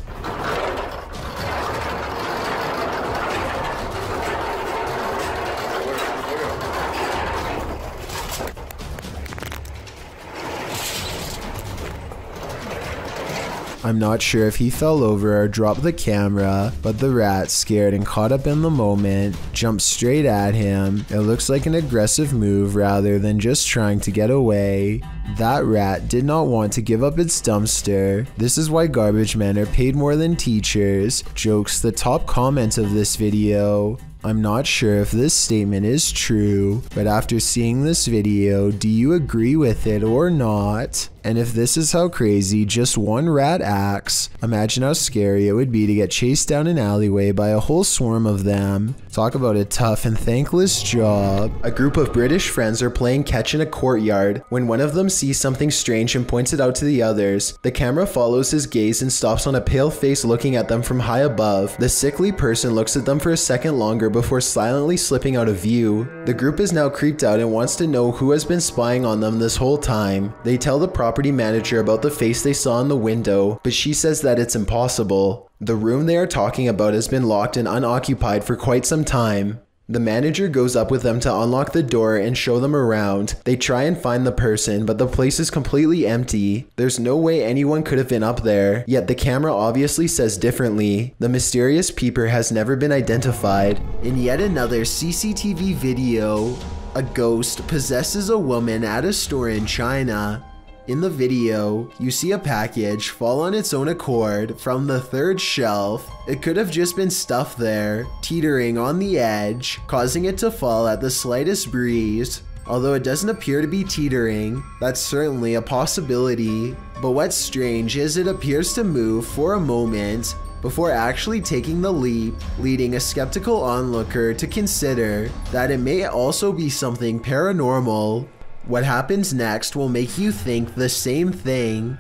I'm not sure if he fell over or dropped the camera, but the rat, scared and caught up in the moment, jumped straight at him. It looks like an aggressive move rather than just trying to get away. That rat did not want to give up its dumpster. This is why garbage men are paid more than teachers. Jokes the top comment of this video. I'm not sure if this statement is true, but after seeing this video, do you agree with it or not? And if this is how crazy just one rat acts, imagine how scary it would be to get chased down an alleyway by a whole swarm of them. Talk about a tough and thankless job. A group of British friends are playing catch in a courtyard when one of them sees something strange and points it out to the others. The camera follows his gaze and stops on a pale face looking at them from high above. The sickly person looks at them for a second longer before silently slipping out of view. The group is now creeped out and wants to know who has been spying on them this whole time. They tell the property manager about the face they saw in the window, but she says that it's impossible. The room they are talking about has been locked and unoccupied for quite some time. The manager goes up with them to unlock the door and show them around. They try and find the person, but the place is completely empty. There's no way anyone could have been up there, yet the camera obviously says differently. The mysterious peeper has never been identified. In yet another CCTV video, a ghost possesses a woman at a store in China. In the video, you see a package fall on its own accord from the third shelf. It could have just been stuff there, teetering on the edge, causing it to fall at the slightest breeze. Although it doesn't appear to be teetering, that's certainly a possibility. But what's strange is it appears to move for a moment before actually taking the leap, leading a skeptical onlooker to consider that it may also be something paranormal. What happens next will make you think the same thing.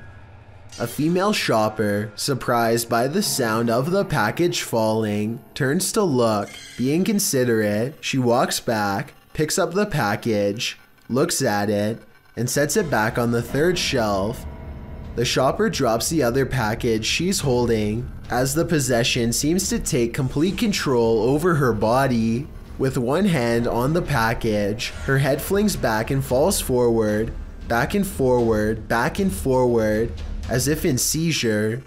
A female shopper, surprised by the sound of the package falling, turns to look. Being considerate, she walks back, picks up the package, looks at it, and sets it back on the third shelf. The shopper drops the other package she's holding, as the possession seems to take complete control over her body. With one hand on the package, her head flings back and falls forward, back and forward, back and forward, as if in seizure.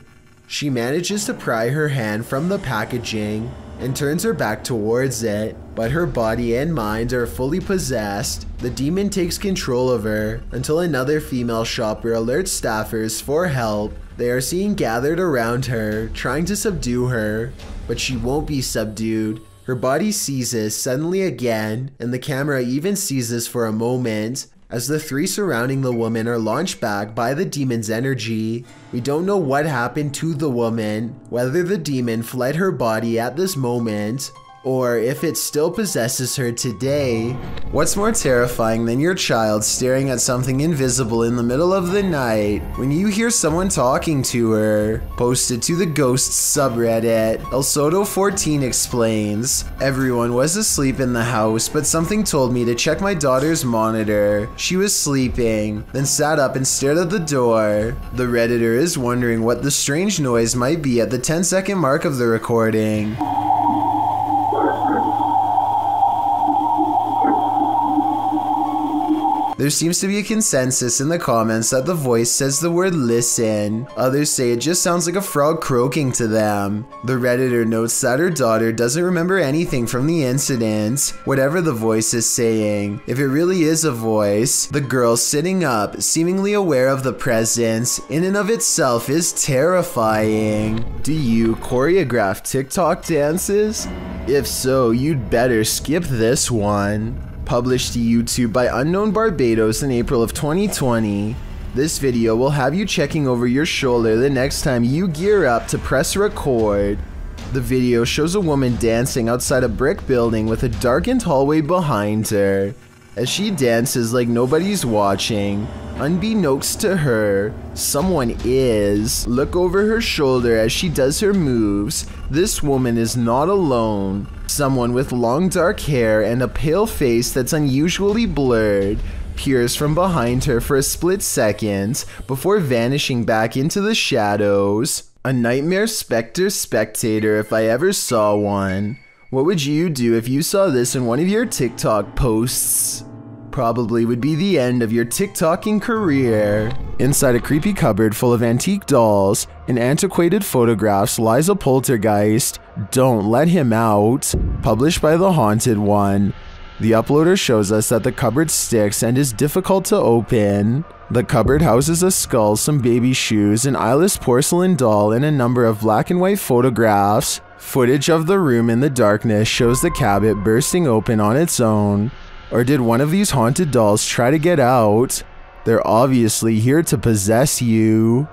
She manages to pry her hand from the packaging, and turns her back towards it, but her body and mind are fully possessed. The demon takes control of her until another female shopper alerts staffers for help. They are seen gathered around her, trying to subdue her, but she won't be subdued. Her body seizes suddenly again, and the camera even seizes for a moment, as the three surrounding the woman are launched back by the demon's energy. We don't know what happened to the woman, whether the demon fled her body at this moment, or if it still possesses her today. What's more terrifying than your child staring at something invisible in the middle of the night when you hear someone talking to her? Posted to the Ghosts subreddit, ElSoto14 explains, "Everyone was asleep in the house, but something told me to check my daughter's monitor. She was sleeping, then sat up and stared at the door." The Redditor is wondering what the strange noise might be at the 10-second mark of the recording. There seems to be a consensus in the comments that the voice says the word listen. Others say it just sounds like a frog croaking to them. The Redditor notes that her daughter doesn't remember anything from the incident, whatever the voice is saying. If it really is a voice, the girl sitting up, seemingly aware of the presence, in and of itself is terrifying. Do you choreograph TikTok dances? If so, you'd better skip this one. Published to YouTube by Unknown Barbados in April of 2020. This video will have you checking over your shoulder the next time you gear up to press record. The video shows a woman dancing outside a brick building with a darkened hallway behind her. As she dances like nobody's watching, unbeknownst to her, someone is. Look over her shoulder as she does her moves. This woman is not alone. Someone with long dark hair and a pale face that's unusually blurred peers from behind her for a split second before vanishing back into the shadows. A nightmare specter spectator if I ever saw one. What would you do if you saw this in one of your TikTok posts? Probably would be the end of your TikToking career. Inside a creepy cupboard full of antique dolls and antiquated photographs lies a poltergeist. Don't let him out. Published by The Haunted One. The uploader shows us that the cupboard sticks and is difficult to open. The cupboard houses a skull, some baby shoes, an eyeless porcelain doll, and a number of black and white photographs. Footage of the room in the darkness shows the cabinet bursting open on its own. Or did one of these haunted dolls try to get out? They're obviously here to possess you.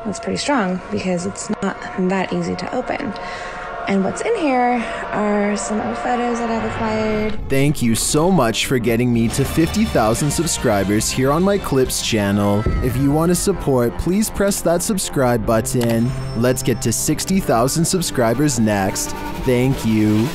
That's pretty strong because it's not that easy to open. And what's in here are some old photos that I've acquired. Thank you so much for getting me to 50,000 subscribers here on my Clips channel. If you want to support, please press that subscribe button. Let's get to 60,000 subscribers next. Thank you.